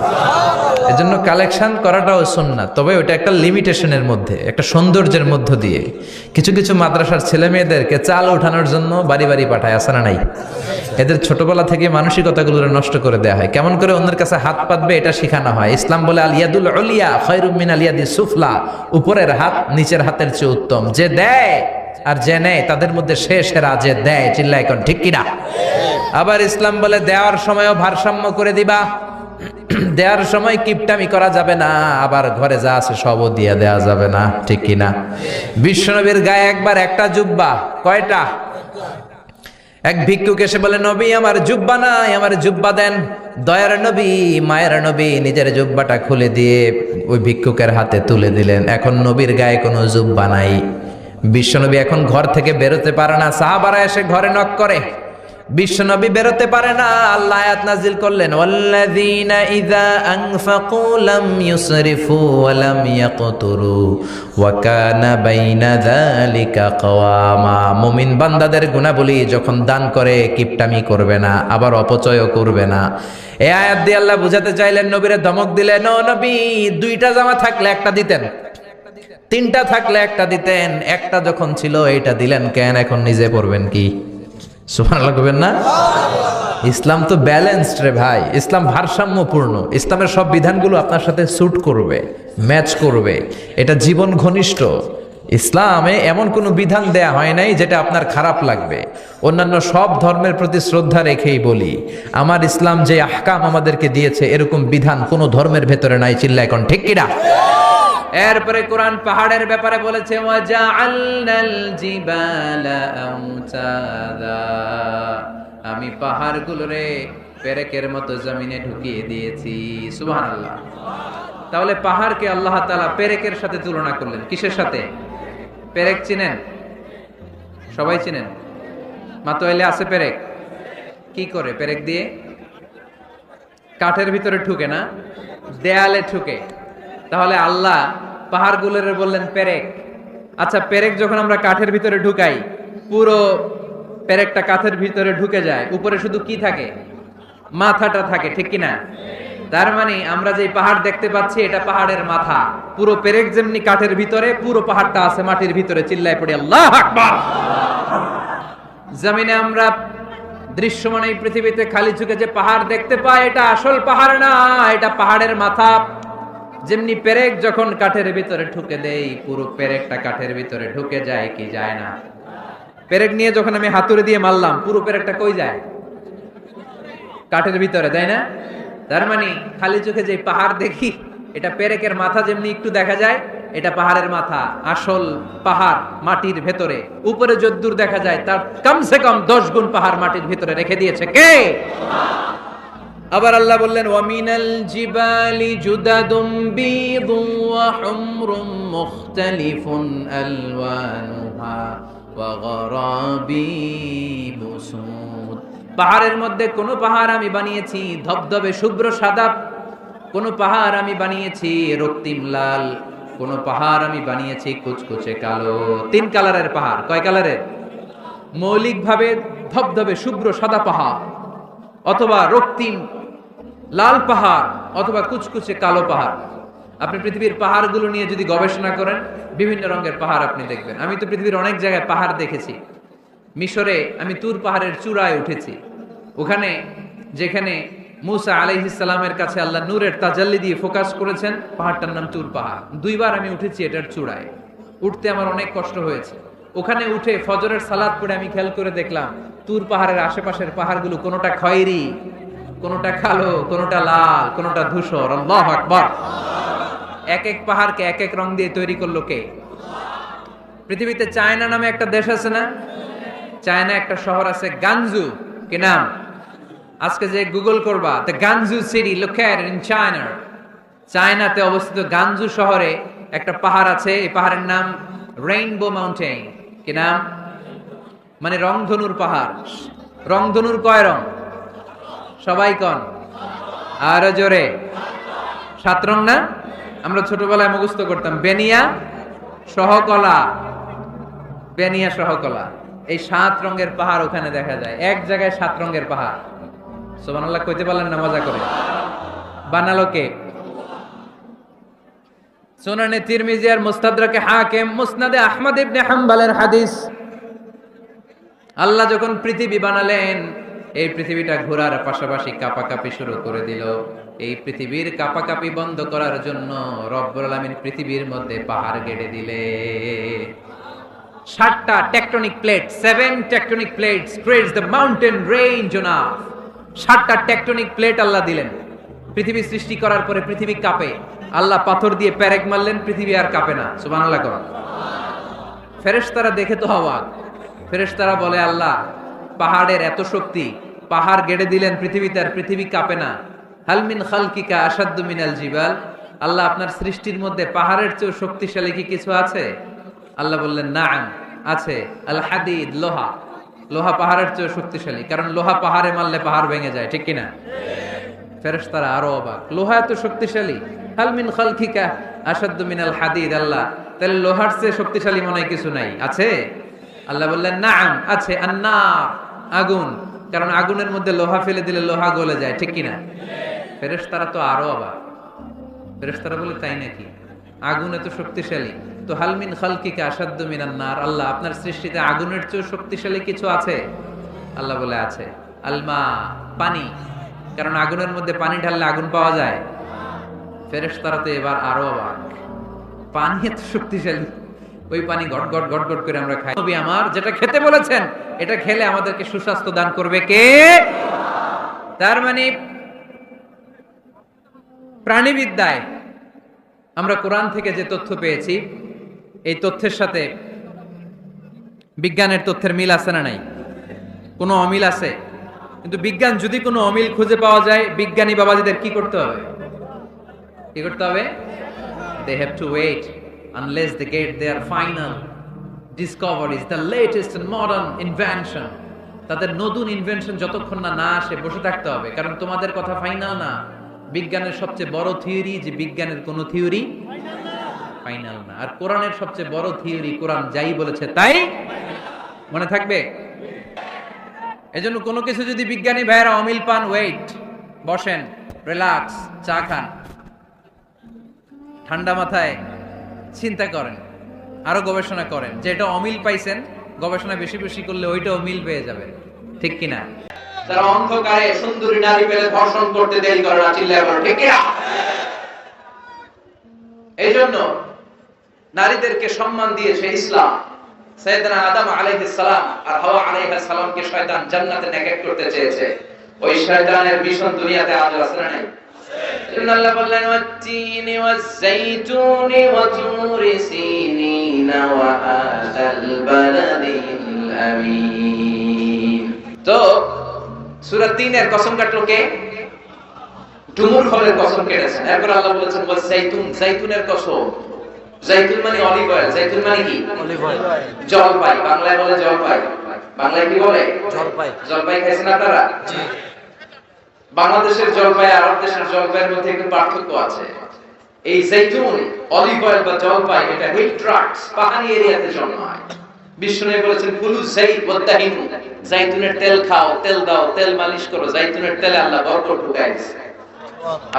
এজন্য কালেকশন করাটাও সুন্নাত, তবে ওটা একটা লিমিটেশনের মধ্যে, একটা সৌন্দর্যের মধ্য দিয়ে। কিছু কিছু মাদ্রাসার ছেলে মেয়েদেরকে চাল ওঠানোর জন্য বাড়ি বাড়ি পাঠায়, আসে না নাই? এদের ছোটবেলা থেকে মানসিকতাগুলো নষ্ট করে দেওয়া হয়। কেমন করে অন্যের কাছে হাত পাতবে এটা শেখানো হয়। ইসলাম বলে আল ইয়াদুল উলিয়া খায়রুম মিনাল ইয়াদিস সুফলা, উপরের হাত নিচের হাতের চেয়ে উত্তম। যে দেয় আর যে নেয় তাদের মধ্যে সেরা যে দেয়। চিল্লায় কোন ঠিক কিনা? আবার ইসলাম বলে দেওয়ার সময়ও ভারসাম্য করে দিবা। দেওয়ার সময় কিপটামি করা যাবে না, আবার ঘরে যা আছে সবও দিয়ে দেওয়া যাবে না, ঠিক কিনা? বিশ্বনবীর গায়ে একবার একটা জুব্বা, কয়টা? এক ভিক্ষুক এসে বলে নবী আমার জুব্বা নাই, আমার জুব্বা দেন। দয়ার নবী, মায়ের নবী নিজের জুব্বাটা খুলে দিয়ে ওই ভিক্ষুকের হাতে তুলে দিলেন। এখন নবীর গায়ে কোনো জুব্বা নাই। বিশ্বনবী এখন ঘর থেকে বেরোতে পারে না। সাহাবারা এসে ঘরে নক করে, বিশ্বনবী বেরোতে পারে না। আল্লাহ আয়াত নাজিল করলেন ওয়াল্লাযীনা ইযা আনফাকু লাম ইউসরিফু ওয়া লাম ইয়াকতুরু ওয়া কানা বাইনা যালিকা কওয়ামা। মুমিন বান্দাদের গুণাবলী যখন দান করে কিপটামি করবে না, আবার অপচয়ও করবে না। এই আয়াত দিয়ে আল্লাহ বুঝাতে চাইলেন, নবীরে ধমক দিলেন, ও নবী 2টা জামা থাকলে একটা দিতেন, তিনটা থাকলে একটা দিতেন, একটা যখন ছিল এইটা দিলেন কেন? এখন নিজে পড়বেন কি? সুবহানাল্লাহ কইবেন না? ইসলাম তো ব্যালেন্সড রে ভাই, ইসলাম ভারসাম্যপূর্ণ। ইসলামের সব বিধানগুলো আপনার সাথে স্যুট করবে, ম্যাচ করবে, এটা জীবন ঘনিষ্ঠ। ইসলামে এমন কোনো বিধান দেয়া হয় নাই যেটা আপনার খারাপ লাগবে। অন্যান্য সব ধর্মের প্রতি শ্রদ্ধা রেখেই বলি, আমার ইসলাম যে আহকাম আমাদেরকে দিয়েছে এরকম বিধান কোনো ধর্মের ভেতরে নাই। চিল্লা এখন ঠিক কিনা? এরপরে কোরআন পাহাড়ের ব্যাপারে বলেছে, ওয়াজআলনাল জিবালা আওতাদা, আমি পাহাড়গুলোরে পেরেকের মতো জমিনে ঢুকিয়ে দিয়েছি। সুবহানাল্লাহ। তাহলে পাহাড়কে আল্লাহ তাআলা পেরেকের সাথে তুলনা করলেন। কিসের সাথে? পেরেক চিনেন? সবাই চিনেন? মাতোয়াইলে আছে পেরেক। কি করে পেরেক দিয়ে? কাঠের ভিতরে ঠুকে না, দেয়ালে ঠুকে। তাহলে আল্লাহ পাহাড়গুলোরে বললেন পেরেক। আচ্ছা, পেরেক যখন আমরা কাঠের ভিতরে ঢুকাই, পুরো পেরেকটা কাঠের ভিতরে ঢুকে যায়, উপরে শুধু কি থাকে? মাথাটা থাকে, ঠিক কিনা? তার মানে আমরা যে পাহাড় দেখতে পাচ্ছি এটা পাহাড়ের মাথা। পুরো পেরেক যেমনি কাঠের ভিতরে, পুরো পাহাড়টা আছে মাটির ভিতরে। চিল্লায় পড়ি আল্লাহু আকবার। জমিনে আমরা দৃশ্যমান এই পৃথিবীতে খালি চোখে যে পাহাড় দেখতে পাই, এটা আসল পাহাড় না, এটা পাহাড়ের মাথা। যেমনি পেরেক যখন কাঠের ভিতরে ঢুকে দেই, পুরো পেরেকটা কাঠের ভিতরে ঢুকে যায় কি যায় না? পেরেক নিয়ে যখন আমি হাতুড়ি দিয়ে মারলাম, পুরো পেরেকটা কই যায়? কাঠের ভিতরে, তাই না? তার মানে খালি চোখে যে পাহাড় দেখি, এটা পেরেকের মাথা যেমনি একটু দেখা যায়, এটা পাহাড়ের মাথা। আসল পাহাড় মাটির ভেতরে, উপরে যদ্দূর দেখা যায় তার কমসে কম 10 গুণ পাহাড় মাটির ভিতরে রেখে দিয়েছে কে? আবার আল্লাহ বললেন, ওয়ামিনাল জিবালি জুদাদুম বীদুন ওয়া হুমরুম মুখতালিফুন আলওয়ানুহা ওয়া গরাবিবু সুদ। পাহাড়ের মধ্যে কোন পাহাড় আমি বানিয়েছি ধবধবে শুভ্র সাদা, কোন পাহাড় আমি বানিয়েছি রক্তিম লাল, কোন পাহাড় আমি বানিয়েছি কুচকুচে কালো। 3 কালারের পাহাড়। কয় কালারের? মৌলিকভাবে ধবধবে শুভ্র সাদা পাহাড়, অথবা রক্তিম লাল পাহাড়, অথবা কুচকুচে কালো পাহাড়। আপনি পৃথিবীর পাহাড়গুলো নিয়ে যদি গবেষণা করেন, বিভিন্ন রঙের পাহাড় আপনি দেখবেন। আমি তো পৃথিবীর অনেক জায়গায় পাহাড় দেখেছি। মিশরে আমি তুর পাহাড়ের চূড়ায় উঠেছি। ওখানে যেখানে মুসা আলাইহিস সালামের কাছে আল্লাহ নূরের তাজাল্লি দিয়ে ফোকাস করেছেন, পাহাড়টার নাম তুর পাহাড়। 2 বার আমি উঠেছি এটার চূড়ায়। উঠতে আমার অনেক কষ্ট হয়েছে। ওখানে উঠে ফজরের সালাত পড়ে আমি খেয়াল করে দেখলাম তুর পাহাড়ের আশেপাশের পাহাড়গুলো কোনোটা খয়েরি, কোনোটা কালো, কোনোটা লাল, কোনোটা ধূসর। আল্লাহু আকবার। এক এক পাহাড়কে এক এক রং দিয়ে তৈরি করলো কে? পৃথিবীতে চায়না নামে একটা দেশ আছে না? চায়না একটা শহর আছে গানজু। কি নাম? আজকে যে গুগল করবা, the গানজু city located in China. চায়নাতে অবস্থিত গানজু শহরে একটা পাহাড় আছে। এই পাহাড়ের নাম রেইনবো মাউন্টেন। কি নাম? মানে রংধনুর পাহাড়। রংধনুর কয় রং? সবাই কন, আরো জোরে। 7 রং না? আমরা ছোটবেলায় মুখস্থ করতাম, বেনিয়া সহকলা, বেনিয়া সহকলা। এই 7 রঙের পাহাড় ওখানে দেখা যায়। এক জায়গায় 7 রঙের পাহাড়। সুবহানাল্লাহ কইতে পারলেন না? মজা করে বানালো কে? সুনানে তিরমিজি আর মুস্তাদরাকে হাকিম, মুসনাদে আহমদ ইবনে হাম্বলের হাদিস। আল্লাহ যখন পৃথিবী বানালেন, এই পৃথিবীটা ঘোরার পাশাপাশি কাঁপাকাঁপি শুরু করে দিল। এই পৃথিবীর কাঁপাকাঁপি বন্ধ করার জন্য রব্বুল আলামিন পৃথিবীর মধ্যে পাহাড় গেড়ে দিলে। 7টা tectonic plate, 7 tectonic plates creates the mountain range on earth. 7টা টেকটনিক প্লেট আল্লাহ দিলেন। পৃথিবী সৃষ্টি করার পরে পৃথিবী কাঁপে। আল্লাহ পাথর দিয়ে পেরেক মারলেন, পৃথিবী আর কাঁপে না। সুবহানাল্লাহ। ফেরেশতারা দেখে তো অবাক। ফেরেশতারা বলে, আল্লাহ পাহাড়ের এত শক্তি, পাহাড় গেড়ে দিলেন পৃথিবীতে, আর পৃথিবী কাঁপে না। হাল মিন খালকিকা আশাদ্দু মিনাল জিবাল। আল্লাহ আপনার সৃষ্টির মধ্যে পাহাড়ের চেয়ে শক্তিশালী কি কিছু আছে? আল্লাহ বললেন, নাআম, আছে। আল হাদিদ, লোহা। লোহা পাহাড়ের চেয়ে শক্তিশালী, কারণ লোহা পাহাড়ে মারলে পাহাড় ভেঙে যায়, ঠিক কিনা? ফেরেশতারা আরো অবাক, লোহা এত শক্তিশালী। হাল মিন খালকিকা আশাদ্দু মিনাল হাদিদ। আল্লাহ, তাহলে লোহার চেয়ে শক্তিশালী মনে হয় কিছু নাই, আছে? আল্লাহ বললেন, নাআম, আছে। আন্নার, আগুন, কারণ আগুনের মধ্যে লোহা ফেলে দিলে লোহা গলে যায়, ঠিক কিনা? ফেরেশতারা তো আরো অবাক। ফেরেশতারা বলে, তাই নাকি? আগুন এত শক্তিশালী, তো হালমিন খালকিকা আসাদ্দু মিনান নার, আল্লাহ আপনার সৃষ্টিতে আগুনের চেয়ে শক্তিশালী কিছু আছে? আল্লাহ বলে আছে। আলমা, পানি, কারণ আগুনের মধ্যে পানি ঢাললে আগুন পাওয়া যায়। ফেরেশতারা তো এবার আরো অবাক, পানি এত শক্তিশালী, ওই পানি গট গট গট গট করে আমরা খাই। নবী আমার যেটা খেতে বলেছেন এটা খেলে আমাদেরকে সুস্বাস্থ্য দান করবে কে? তার মানে প্রাণীবিদ্যায় আমরা কোরআন থেকে যে তথ্য পেয়েছি, এই তথ্যের সাথে বিজ্ঞানের তথ্যের মিল আছে না নাই? কোনো অমিল আছে? কিন্তু বিজ্ঞান যদি কোনো অমিল খুঁজে পাওয়া যায়, বিজ্ঞানী বাবাজিদের কি করতে হবে? কি করতে হবে? They have to wait unless they get their final discoveries, the latest and modern invention. তাদের নতুন ইনভেনশন যতক্ষণ না আসে বসে থাকতে হবে, কারণ তোমাদের কথা ফাইনাল না। বিজ্ঞানের সবচেয়ে বড় থিওরি যে বিজ্ঞানের কোনো থিওরি ফাইনাল না, আর কোরআনের সবচেয়ে বড় থিওরি কোরআন যাই বলেছে তাই মনে থাকবে। এজন্য কোনো কিছু যদি বিজ্ঞানী ভাইয়েরা অমিল পান, ওয়েট, বসেন, রিল্যাক্স, চা খান, ঠান্ডা মাথায় চিন্তা করেন, আরো গবেষণা করেন, যে এটা অমিল পাইছেন, গবেষণা বেশি বেশি করলে ওইটা অমিল পেয়ে যাবে, ঠিক কিনা? যারা অন্ধকারে সুন্দরী নারী পেলে ধর্ষণ করতে দেরি করে না, চিল্লায় বলো ঠিক কিনা? এই জন্য নারীদেরকে সম্মান দিয়েছে ইসলাম। সাইয়েদনা আদম আলাইহিস সালাম আর হাওয়া আলাইহিস সালামকে শয়তান জান্নাতে নেকেট করতে চেয়েছে। ওই শয়তানের মিশন দুনিয়াতে আজ আছে না নাই? আল্লাহ বললেন ওয়াত-তিনি ওয়াজ-যাইতুনি ওয়া তুরি সিনিনা ওয়া হাযাল বালাদিল আমিন। তো সূরা ৩ এর কসম কাটলো কে? ডুমুর ফলের কসম কেটেছেন। এরপর আল্লাহ বলেছেন ওয়াজ-যাইতুন, যাইতুনের কসম। যাইতুন মানে অলিভ অয়েল, যাইতুন মানে কি? Olive oil. জলপাই, বাংলায় বলে জলপাই। বাংলায় কি বলে? জলপাই। জলপাই খাইছেন আপনারা? জি। বাংলাদেশের জলপাই আর আরব দেশের জলপাইয়ের মধ্যে একটু পার্থক্য আছে। এই যাইতুন, অলিভ অয়েল বা জলপাই, এটা হিল ট্রাক্টস, পাহাড়ি এরিয়াতে জন্মায়। বিষ্ণু বলেছেন কুলু যাইত ওয়াদাহিনু, যাইতুনের তেল খাও, তেল দাও, তেল মালিশ করো। যাইতুনের তেলে আল্লাহ বরকত ঢুকায় দিয়েছে।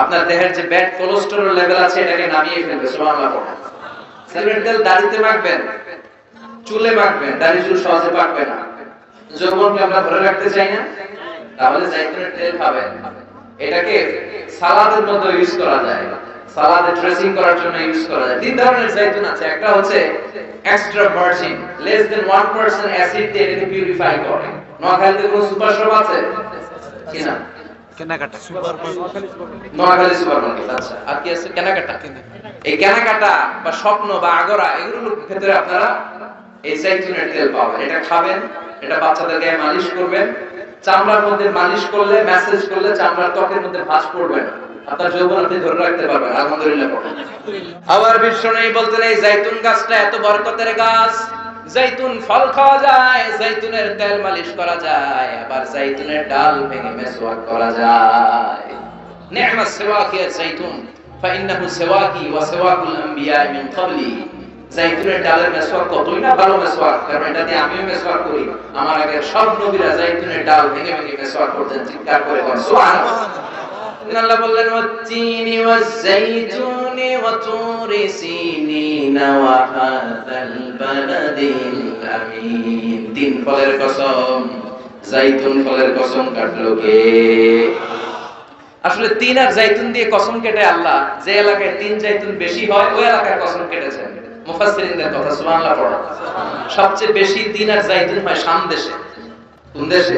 আপনার দেহের যে ব্যাড কোলেস্টেরল লেভেল আছে এটাকে নামিয়ে ফেলবে। সুবহানাল্লাহ। যাইতুনের তেল দাড়িতে মাখবেন, চুলে মাখবেন, দাড়ি চুল সহজে পাকবে না। যৌবনকে আমরা ধরে রাখতে চাই না, তাহলে যাইতুনের তেল খাবেন। এটাকে সালাদের মধ্যে ইউজ করা যায়, সালাদে ড্রেসিং করার জন্য ইউজ করা যায়। তিন ধরনের যাইতুন আছে। একটা হচ্ছে extra virgin, less than 1% acid দিয়ে এটাকে পিউরিফাই করে। নোয়াখালীতে কোনো সুপার শপ আছে কিনা? কেনাকাটা নোয়াখালী সুপার মার্কেট। আচ্ছা, আর কি আছে? কেনাকাটা। এই কেনাকাটা বা স্বপ্ন বা আগরা, এগুলোর ক্ষেত্রে আপনারা এই যাইতুনের তেল পাবেন। এটা খাবেন, এটা বাচ্চাদের গায়ে মালিশ করবেন। চামড়ার মধ্যে মালিশ করলে, ম্যাসেজ করলে চামড়ার ত্বকের মধ্যে ভাঁজ পড়বে না। আপনার যৌবন আপনি ধরে রাখতে পারবেন। আলহামদুলিল্লাহ। আবার বিশ্বনবী বলতেন এই যাইতুন গাছটা এত বরকতের গাছ, যাইতুন ফল খাওয়া যায়, যাইতুনের তেল মালিশ করা যায়, আবার যাইতুনের ডাল ভেঙে মেসওয়াক করা যায়। নি'মাস সিওয়াকি যাইতুন ফাইন্নাহু সিওয়াকি ওয়া সিওয়াকুল আম্বিয়া মিন ক্বাবলি। যাইতুনের ডালের মেসওয়াক কতই না ভালো মেসওয়াক, কারণ এটা দিয়ে আমিও মেসওয়াক করি। আমার আগের সব নবীরা যাইতুনের ডাল ভেঙে ভেঙে মেসওয়াক করতেন। চিৎকার করে বলেন সুবহানাল্লাহ। আল্লাহ বললেন ওয়াত-তিনি ওয়াজ-যাইতুনি ওয়া তুরি সিনিনা ওয়া হাযাল বালাদিল আমিন। তিন ফলের কসম, যাইতুন ফলের কসম কাটলো কে? আসলে তিন আর যাইতুন দিয়ে কসম কেটে আল্লাহ যে এলাকায় তিন যাইতুন বেশি হয় ওই এলাকায় কসম কেটেছেন। মুফাসসিরিনদের কথা, সুবহানাল্লাহ পড়া। সবচেয়ে বেশি তিন আর যাইতুন হয় শাম দেশে। কোন দেশে?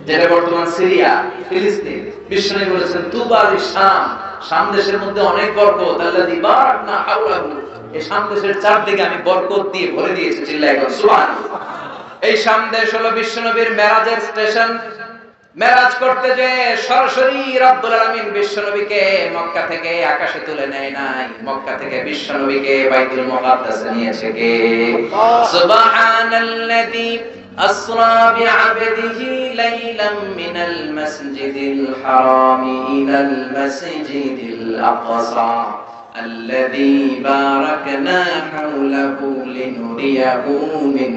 যেটা বর্তমান সিরিয়া, ফিলিস্তিন। বিষ্ণু বলেছেন তুবা লিশাম, শাম দেশের মধ্যে অনেক বরকত। আল্লাযী বারাকনা হাওলাহু, এই শাম দেশের চারদিকে আমি বরকত দিয়ে ভরে দিয়েছি। চিল্লায় বলেন সুবহানাল্লাহ। এই শাম দেশ হলো বিশ্বনবীর মেরাজের স্টেশন। মেরাজ করতে যে সরাসরি রব্বুল আলামিন বিশ্বনবীকে মক্কা থেকে আকাশে তুলে নেয় নাই, মক্কা থেকে বিশ্বনবীকে বাইতুল মুকাদ্দাসে নিয়েছে কে? সুবহানাল্লাযী أسرى بعبده ليلا من المسجد الحرام إلى المسجد الأقصى الذي باركنا حوله لنريه من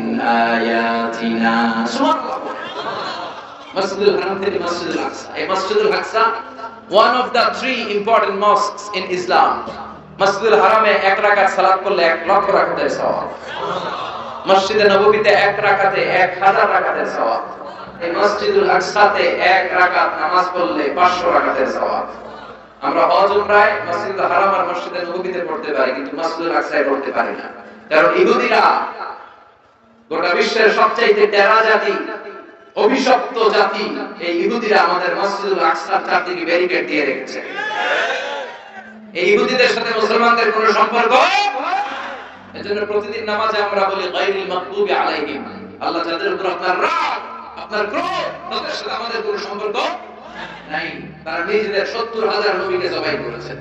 آياتنا. مسجد الحرام থেকে মসজিদুল আকসা। এই মসজিদুল আকসা one of the three important mosques in Islam. মসজিদুল হারামে 1 রাকাত সালাত করলে 1 লক্ষ রাকাতের সওয়াব। মসজিদে নববীতে 1 রাকাতে 1000 রাকাতের সওয়াব। এই মসজিদুল আকসাতে 1 রাকাত নামাজ পড়লে 500 রাকাতের সওয়াব। আমরা হজ উমরায় মসজিদুল হারাম আর মসজিদে নববীতে পড়তে পারি, কিন্তু মসজিদুল আকসায় পড়তে পারি না। কারণ ইহুদিরা গোটা বিশ্বের সবচেয়ে টেরা জাতি, অভিশপ্ত জাতি, এই ইহুদিরা আমাদের মসজিদুল আকসার চারদিকে ব্যারিকেড দিয়ে রেখেছে। এই ইহুদিদের সাথে মুসলমানদের কোনো সম্পর্ক, এজন্য প্রতিদিন নামাজে আমরা বলি গায়রিল মাগদুবি আলাইহিম, আল্লাহ যাদের উপর আপনার রাগ, আপনার ক্রোধ, তাদের সাথে আমাদের কোনো সম্পর্ক নাই। তারা নিজেদের 70,000 নবীকে জবাই করেছে।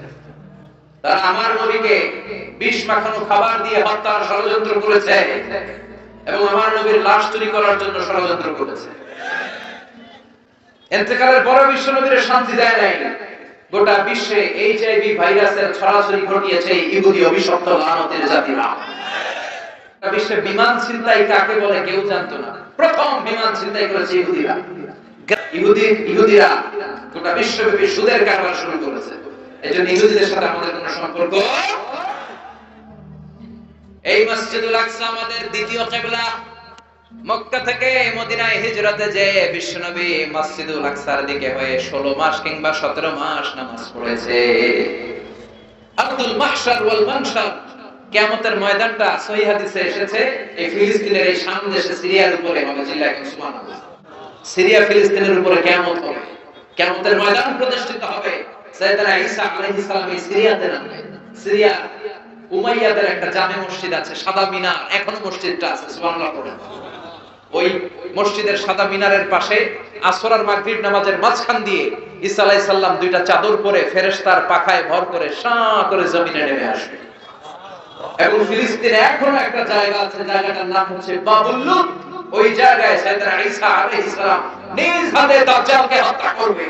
তারা আমার নবীকে বিষ মাখানো খাবার দিয়ে হত্যার ষড়যন্ত্র করেছে এবং আমার নবীর লাশ চুরি করার জন্য ষড়যন্ত্র করেছে। ইন্তেকালের পরে বিশ্ব নবীর শান্তি দেয় নাই। গোটা বিশ্বে এইচআইভি ভাইরাসের ছড়াছড়ি ঘটিয়েছে ইহুদি অভিশপ্ত লানতের জাতিরা। বিশ্বে বিমান ছিনতাই কাকে বলে কেউ জানতো না। প্রথম বিমান ছিনতাই করেছে ইহুদিরা। ইহুদিরা গোটা বিশ্বব্যাপী সুদের কারবার শুরু করেছে। এজন্য ইহুদিদের সাথে আমাদের কোনো সম্পর্ক। এই মসজিদুল আকসা আমাদের দ্বিতীয় কিবলা। মক্কা থেকে মদিনায় হিজরতে যে বিশ্বনবী মসজিদুল আকসার দিকে হয়ে 16 মাস কিংবা 17 মাস নামাজ পড়েছে। আব্দুল মাহশার ওয়াল মানশার, কিয়ামতের ময়দানটা সহিহ হাদিসে এসেছে এই ফিলিস্তিনের এই শাম দেশে সিরিয়ার উপরে হবে। জিল্লাহ সুবহানাল্লাহ। সিরিয়া ফিলিস্তিনের উপরে কিয়ামত হবে, কিয়ামতের ময়দান প্রতিষ্ঠিত হবে। সাইয়েদনা ঈসা আলাইহিস সালাম এই সিরিয়াতে নামবেন। সিরিয়া উমাইয়াদের একটা জামে মসজিদ আছে, সাদা মিনার, এখনো মসজিদটা আছে। সুবহানাল্লাহ পড়েন। ওই মসজিদের সাদা মিনারের পাশে আসর আর মাগরিব নামাজের মাঝখান দিয়ে ঈসা আলাইহিস সালাম দুইটা চাদর পরে ফেরেশতার পাখায় ভর করে শাঁ করে জমিনে নেমে আসবে। এবং ফিলিস্তিনে এখনো একটা জায়গা আছে, জায়গাটার নাম হচ্ছে বাবুল লুদ। ওই জায়গায় সাইয়েদনা ঈসা আলাইহিস সালাম নিজ হাতে দাজ্জালকে হত্যা করবে।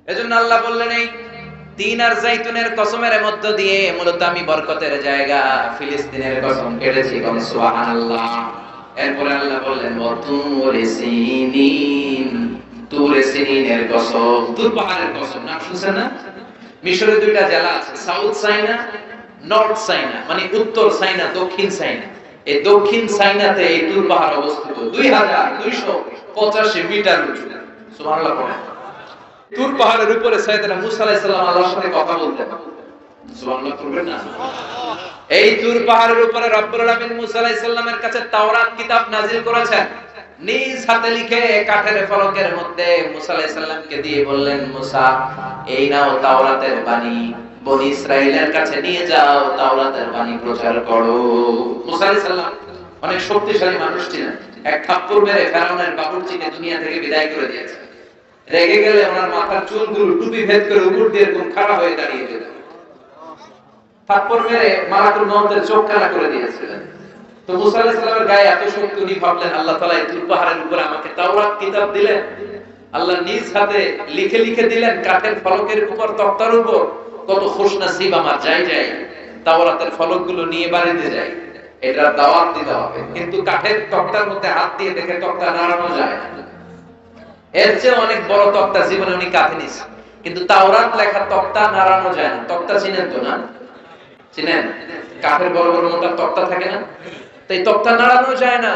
এজন্য আল্লাহ বললেন এই তিন আর জাইতুনের কসমের মধ্য দিয়ে মূলত আমি বরকতের জায়গা ফিলিস্তিনের কসম কেটেছি। সুবহানাল্লাহ। এরপরে আল্লাহ বললেন ওয়াতুরে সিনিন, তুরে সিনিনের কসম, তুর পাহাড়ের কসম। নাম শুনছেন না? মিশরের দুইটা জেলা আছে, সাউথ সাইনা, নর্থ সাইনা, মানে উত্তর সাইনা, দক্ষিণ সাইনা। এই দক্ষিণ সাইনাতে এই তুর পাহাড় অবস্থিত 2285 মিটার উঁচু। সুবহানাল্লাহ পড়েন। তুর পাহাড়ের উপরে সাইয়েদনা মুসা আলাইহিস সালাম আল্লাহর সাথে কথা বলতেন। সুবহানাল্লাহ পড়বেন না? এই তুর পাহাড়ের উপরে রব্বুল আলামিন মুসা আলাইহিস সালামের কাছে তাওরাত কিতাব নাযিল করেছেন। নিজ হাতে লিখে কাঠের ফলকের মধ্যে মুসা আলাইহিস সালামকে দিয়ে বললেন, মুসা এই নাও তাওরাতের বাণী, বনি ইসরাইলের কাছে নিয়ে যাও, তাওরাতের বাণী প্রচার করো। মুসা আলাইহিস সালাম অনেক শক্তিশালী মানুষ ছিলেন। এক থাপ্পড় মেরে ফেরাউনের বাবুর্চিকে দুনিয়া থেকে বিদায় করে দিয়েছে। রেগে গেলে ওনার মাথার চুলগুলো টুপি ভেদ করে উপর দিয়ে এরকম খাড়া হয়ে দাঁড়িয়ে যেত। থাপ্পড় মেরে মালাকুল মউতের চোখ কানা করে দিয়েছিলেন। তো মুসা আলাইহিস সালামের গায়ে এত শক্তি, উনি ভাবলেন আল্লাহ তাআলা এই তুর পাহাড়ের উপরে আমাকে তাওরাত কিতাব দিলেন। আল্লাহ নিজ হাতে লিখে লিখে দিলেন কাঠের ফলকের উপর, তক্তার উপর। কত খুশনসিব আমার, যাই যাই তাওরাতের ফলকগুলো নিয়ে বাড়িতে যাই, এটা দাওয়াত দিতে হবে। কিন্তু কাঠের তক্তার মধ্যে হাত দিয়ে দেখে তক্তা নাড়ানো যায় না। এর চেয়ে অনেক বড় তক্তা জীবনে উনি কাঁধে নিয়েছেন, কিন্তু তাওরাত লেখা তক্তা নাড়ানো যায় না। তক্তা চিনেন তো না? চিনেন? কাঠের বড় বড় মোটা তক্তা থাকে না? তাই তক্তা নাড়ানো যায় না।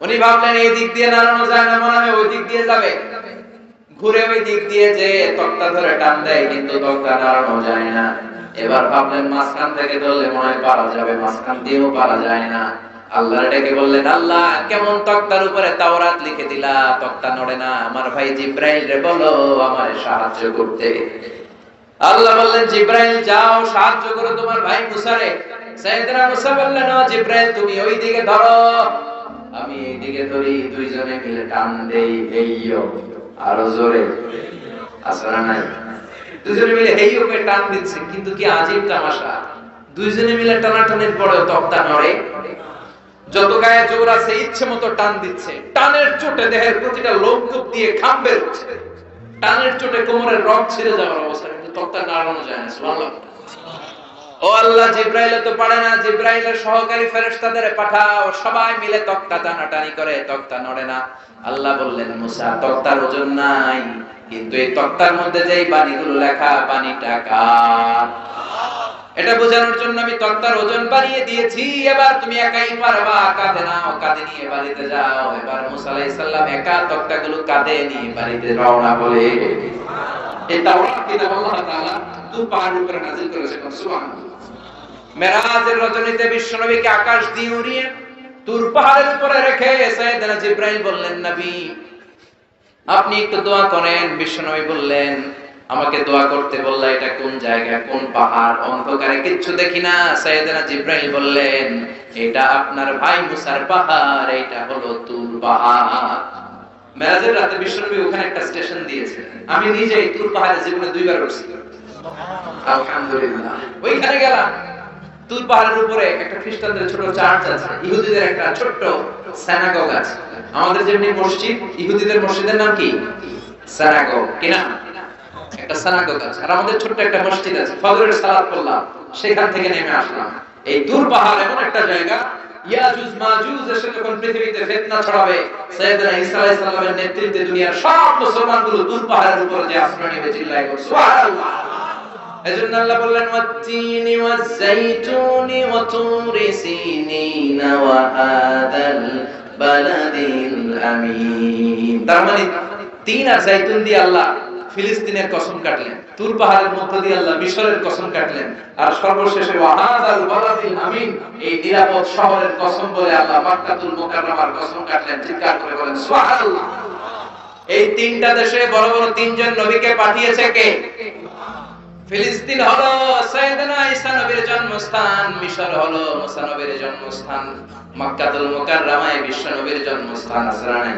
উনি ভাবলেন এই দিক দিয়ে নাড়ানো যায় না, মনে হয় ওই দিক দিয়ে যাবে। ঘুরে ওই দিক দিয়ে যে তক্তা ধরে টান দেয়, কিন্তু তক্তা নাড়ানো যায় না। এবার ভাবলেন মাঝখান থেকে ধরলে মনে হয় পারা যাবে, মাঝখান দিয়েও পারা যায় না। আল্লাহর ডেকে বললেন, আল্লাহ কেমন তক্তার উপরে তাওরাত লিখে দিলা, তক্তা নড়ে না। আমার ভাই জিব্রাইল রে বলো আমারে সাহায্য করতে। আল্লাহ বললেন, জিব্রাইল যাও সাহায্য করো তোমার ভাই মুসারে। সাইয়েদনা মুসা বললেন, ও জিব্রাইল তুমি ওই দিকে ধরো, আমি এই দিকে ধরি, দুইজনে মিলে টান দেই। এইও আরো জোরে, আসরা নাই? দুইজনে মিলে এইও কে টান দিচ্ছে। কিন্তু কি আজীব তামাশা, দুইজনে মিলে টানাটানির পরে তক্তা নড়ে। যত গায়ে জোর আছে ইচ্ছে মতো টান দিচ্ছে। টানের চোটে দেহের প্রতিটা লোমকূপ দিয়ে ঘাম বের হচ্ছে। টানের চোটে কোমরের রগ ছিঁড়ে যাওয়ার অবস্থা, কিন্তু তক্তা নাড়ানো যায় না। সুবহানাল্লাহ। ও আল্লাহ, জিব্রাইল তো পারে না, জিব্রাইলের সহকারী ফেরেশতাদের পাঠাও, সবাই মিলে তক্তা টানাটানি করে, তক্তা নড়ে না। আল্লাহ বললেন, মুসা তক্তার ওজন নাই, কিন্তু এই তক্তার মধ্যে যে বাণীগুলো লেখা, বাণীটা কার? এটা বোঝানোর জন্য আমি তক্তার ওজন বাড়িয়ে দিয়েছি। এবার তুমি একাই পারবা, কাঁধে নাও, কাঁধে নিয়ে বাড়িতে যাও। এবার মুসা আলাইহিস সালাম একা তক্তাগুলো কাঁধে নিয়ে বাড়িতে রওনা বলে। এই তাওরাত কিতাব আল্লাহ তাআলা তুর পাহাড়ের উপরে নাযিল করেছেন। সুবহানাল্লাহ। মেরাজের রজনীতে বিশ্বনবীকে আকাশ দিয়ে উড়িয়ে তুর পাহাড়ের উপরে রেখে সাইয়েদনা জিবরাইল বললেন, নবী আপনি একটু দোয়া করেন। বিশ্বনবী বললেন, আমাকে দোয়া করতে বললা, এটা কোন জায়গা, কোন পাহাড়? অন্ধকারে কিচ্ছু দেখি না। সাইয়েদনা জিবরাইল বললেন, এটা আপনার ভাই মুসার পাহাড়, এটা হলো তুর পাহাড়। মেরাজের রাতে বিশ্বনবী ওখানে একটা স্টেশন দিয়েছিলেন। আমি নিজেই তুর পাহাড়ে জীবনে 2 বার উঠছি। আলহামদুলিল্লাহ। ওইখানে গেলাম। তুর পাহাড়ের উপরে একটা খ্রিস্টানদের ছোট চার্চ আছে, ইহুদিদের একটা ছোট্ট সিনাগগ আছে। আমাদের যেমনি মসজিদ, ইহুদিদের মসজিদের নাম কি? সিনাগগ। কি নাম? একটা সিনাগগ আছে। আর আমাদের ছোট্ট একটা মসজিদ আছে। ফজরের সালাত পড়লাম, সেখান থেকে নেমে আসলাম। এই তুর পাহাড় এমন একটা জায়গা, ইয়াজুজ মাজুজ এসে যখন পৃথিবীতে ফিতনা ছড়াবে, সাইয়েদনা ঈসা আলাইহিস সালামের নেতৃত্বে দুনিয়ার সব মুসলমানগুলো তুর পাহাড়ের উপরে যে আশ্রয় নেবে, চিল্লায় বলবে সুবহানাল্লাহ। এজন্য আল্লাহ বললেন, ওয়াত-তিনি ওয়াজ-যাইতুনি ওয়া তুরি সিনিনা ওয়া হাদাল বালাদিল আমিন। তার মানে তিন আর যাইতুন দিয়ে আল্লাহ ফিলিস্তিনের কসম কাটলেন, তুর পাহাড়ের মধ্য দিয়ে আল্লাহ মিশরের কসম কাটলেন, আর সর্বশেষে ওয়া হাদাল বালাদিল আমিন, এই নিরাপদ শহরের কসম বলে আল্লাহ মক্কাতুল মুকাররমার কসম কাটলেন। চিৎকার করে বলেন সুবহানাল্লাহ। এই তিনটা দেশে বড় বড় তিনজন নবীকে পাঠিয়েছে কে? ফিলিস্তিন হলো সাইয়েদনা ঈসা নবীর জন্মস্থান, মিশর হলো মুসা নবীর জন্মস্থান, মক্কাতুল মুকাররমায় বিশ্ব নবীর জন্মস্থান। আসরানে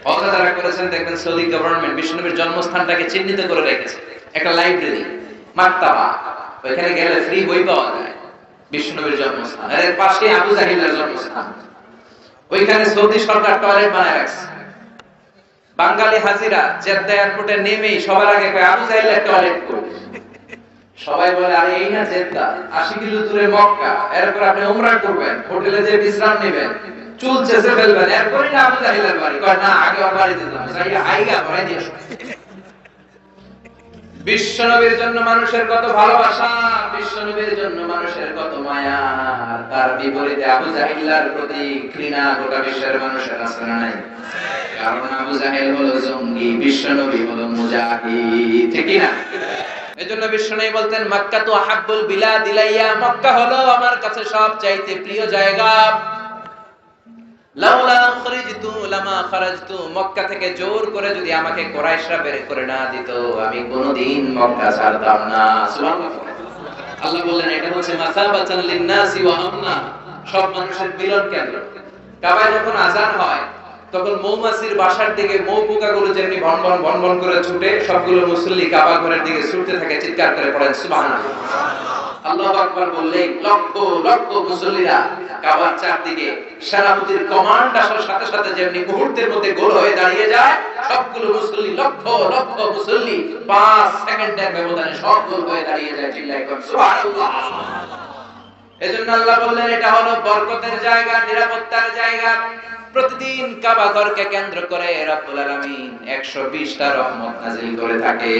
কথা যারা করেছেন দেখবেন সৌদি গভর্নমেন্ট বিশ্ব নবীর জন্মস্থানটাকে চিহ্নিত করে রেখেছে। একটা লাইব্রেরি, মাকতাবা, ওইখানে গেলে ফ্রি বই পাওয়া যায়। বিশ্ব নবীর জন্মস্থান, এর পাশে আবু জাহিলের জন্মস্থান। ওইখানে সৌদি সরকার টয়লেট বানায় রাখছে। বাঙালি হাজিরা জেদ্দা এয়ারপোর্টে নেমেই সবার আগে কয় আবু জাহিলের টয়লেট কই। সবাই বলে, আরে এই না জেদ্দা, 80 কিলো দূরে মক্কা, এরপর আপনি উমরা করবেন, হোটেলে যে বিশ্রাম নেবেন, চুল চেঁচে ফেলবেন, এরপরই না আবু জাহিলের বাড়ি। কয় না, আগে ওর বাড়িতে যাবেন, যাইয়া আইগা ভরে দিয়ে আসুন। বিশ্ব নবীর জন্য মানুষের কত ভালোবাসা, বিশ্ব নবীর জন্য মানুষের কত মায়া, তার বিপরীতে আবু জাহিলের প্রতি ঘৃণা গোটা বিশ্বের মানুষের আছে না নাই? কারণ আবু জাহিল হলো জঙ্গি, বিশ্ব নবী হলো মুজাহিদ। ঠিক না? এজন্য বিশ্বনবী বলতেন, মক্কা তো আহাব্বুল বিলাদ ইলাইয়া, মক্কা হলো আমার কাছে সবচাইতে প্রিয় জায়গা। লাউলা খরিজতু লামা খারাজতু, মক্কা থেকে জোর করে যদি আমাকে কুরাইশরা বের করে না দিত, আমি কোনদিন মক্কা ছাড়তাম না। সুবহানাল্লাহ। আল্লাহ বললেন, এটা হচ্ছে মাসাবাতান লিন-নাসি ওয়া আমনা, সব মানুষের মিলন কেন্দ্র। কাবায় যখন আযান হয়, তখন মৌমাছির বাসার দিকে মৌ পোকাগুলো যেমনি ভনভন ভনভন করে ছুটে, সবগুলো মুসল্লি কাবা ঘরের দিকে ছুটতে থাকে, চিৎকার করে পড়েন সুবহানাল্লাহ। আল্লাহু আকবার বললে লক্ষ লক্ষ মুসল্লিরা কাবার চারদিকে সেনাপতির কমান্ড আসার সাথে সাথে যেমনি মুহূর্তের মধ্যে গোল হয়ে দাঁড়িয়ে যায়, সবগুলো মুসল্লি, লক্ষ লক্ষ মুসল্লি 5 সেকেন্ডের ব্যবধানে সব গোল হয়ে দাঁড়িয়ে যায়। চিল্লায় কর সুবহানাল্লাহ। এজন্য আল্লাহ বললেন, এটা হলো বরকতের জায়গা, নিরাপত্তার জায়গা। প্রতিদিন কাবা ঘরকে কেন্দ্র করে রব্বুল আলামিন 120টা রহমত নাযিল করে থাকে।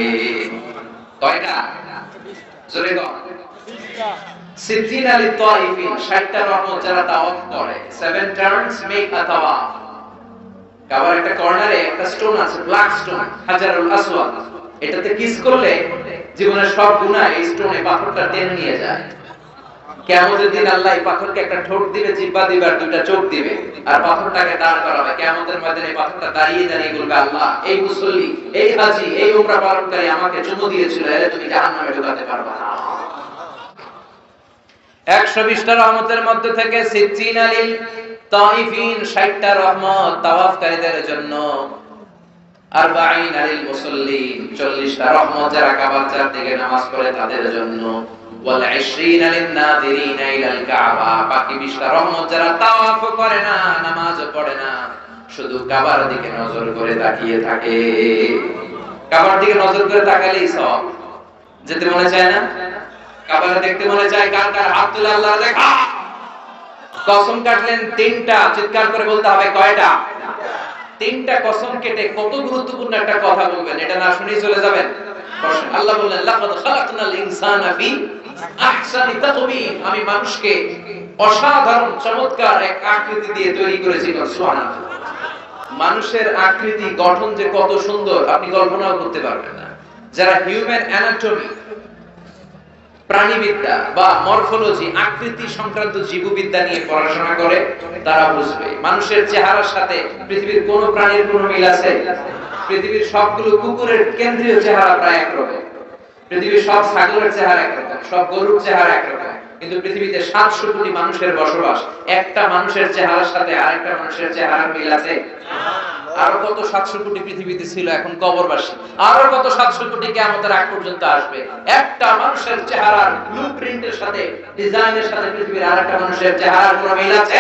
কয়টা? জোরে বল। 60 লিত-তাওয়াফিন, 60টা রহমত যারা তাওয়াফ করে। 7 টার্নস মেক আ তাওয়াফ। কাবার একটা কর্নারে একটা স্টোন আছে, ব্ল্যাক স্টোন, হাজারুল আসওয়াদ। এটাতে কিস করলে জীবনের সব গুনাহ এই স্টোনে, পাথরটা টেনে নিয়ে যায়। কিয়ামতের দিন আল্লাহ এই পাথরকে একটা ঠোঁট দিবে, জিহ্বা দিবে, আর দুইটা চোখ দিবে, আর পাথরটাকে দাঁড় করাবে। কিয়ামতের ময়দানে এই পাথরটা দাঁড়িয়ে দাঁড়িয়ে বলবে, আল্লাহ, এই মুসল্লি, এই হাজী, এই উমরা পালনকারী আমাকে চুমু দিয়েছিল, এরে তুমি জাহান্নামে ঢোকাতে পারবে না। 120টা রহমতের মধ্যে থেকে 60 লিত-তাওয়াফিন, 60টা রহমত তাওয়াফকারীদের জন্য। 40 লিল-মুসাল্লিন, 40টা রহমত যারা কাবার চারদিকে নামাজ পড়ে তাদের জন্য। ওয়াল 20 লিন-নাযিরিনা ইলাল কাবা, বাকি 20টা রহমত যারা তাওয়াফ করে না, নামাজও পড়ে না, শুধু কাবার দিকে নজর করে তাকিয়ে থাকে। কাবার দিকে নজর করে তাকালেই সব। যেতে মনে চায় না? কাবারে দেখতে মনে চায়? কার কার হাত তুলে আল্লাহ দেখা। কসম কাটলেন 3টা, চিৎকার করে বলতে হবে কয়টা? তিনটা কসম কেটে কত গুরুত্বপূর্ণ একটা কথা বলবেন, এটা না শুনেই চলে যাবেন? আল্লাহ বললেন লাকাদ খালাকনাল ইনসানা ফি আহসানি তাকওয়িম, আমি মানুষকে অসাধারণ চমৎকার এক আকৃতি দিয়ে তৈরি করেছি। সুবহানাল্লাহ। মানুষের আকৃতি গঠন যে কত সুন্দর আপনি কল্পনাও করতে পারবেন না। যারা হিউম্যান অ্যানাটমি, প্রাণীবিদ্যা বা মরফোলজি, আকৃতি সংক্রান্ত জীববিদ্যা নিয়ে পড়াশোনা করে তারা বুঝবে মানুষের চেহারার সাথে পৃথিবীর কোন প্রাণীর কোন মিল আছে? পৃথিবীর সবগুলো কুকুরের কেন্দ্রীয় চেহারা প্রায় একরকম, পৃথিবীর সব ছাগলের চেহারা একরকম, সব গরুর চেহারা একরকম, কিন্তু পৃথিবীতে 700 কোটি মানুষের বসবাস, একটা মানুষের চেহারার সাথে আরেকটা মানুষের চেহারার মিল আছে? আরো কত 700 কোটি পৃথিবীতে ছিল, এখন কবরবাসী। আরো কত 700 কোটি কিয়ামতের আগ পর্যন্ত আসবে। একটা মানুষের চেহারার ব্লুপ্রিন্টের সাথে, ডিজাইনের সাথে পৃথিবীর আরেকটা মানুষের চেহারার কোনো মিল আছে?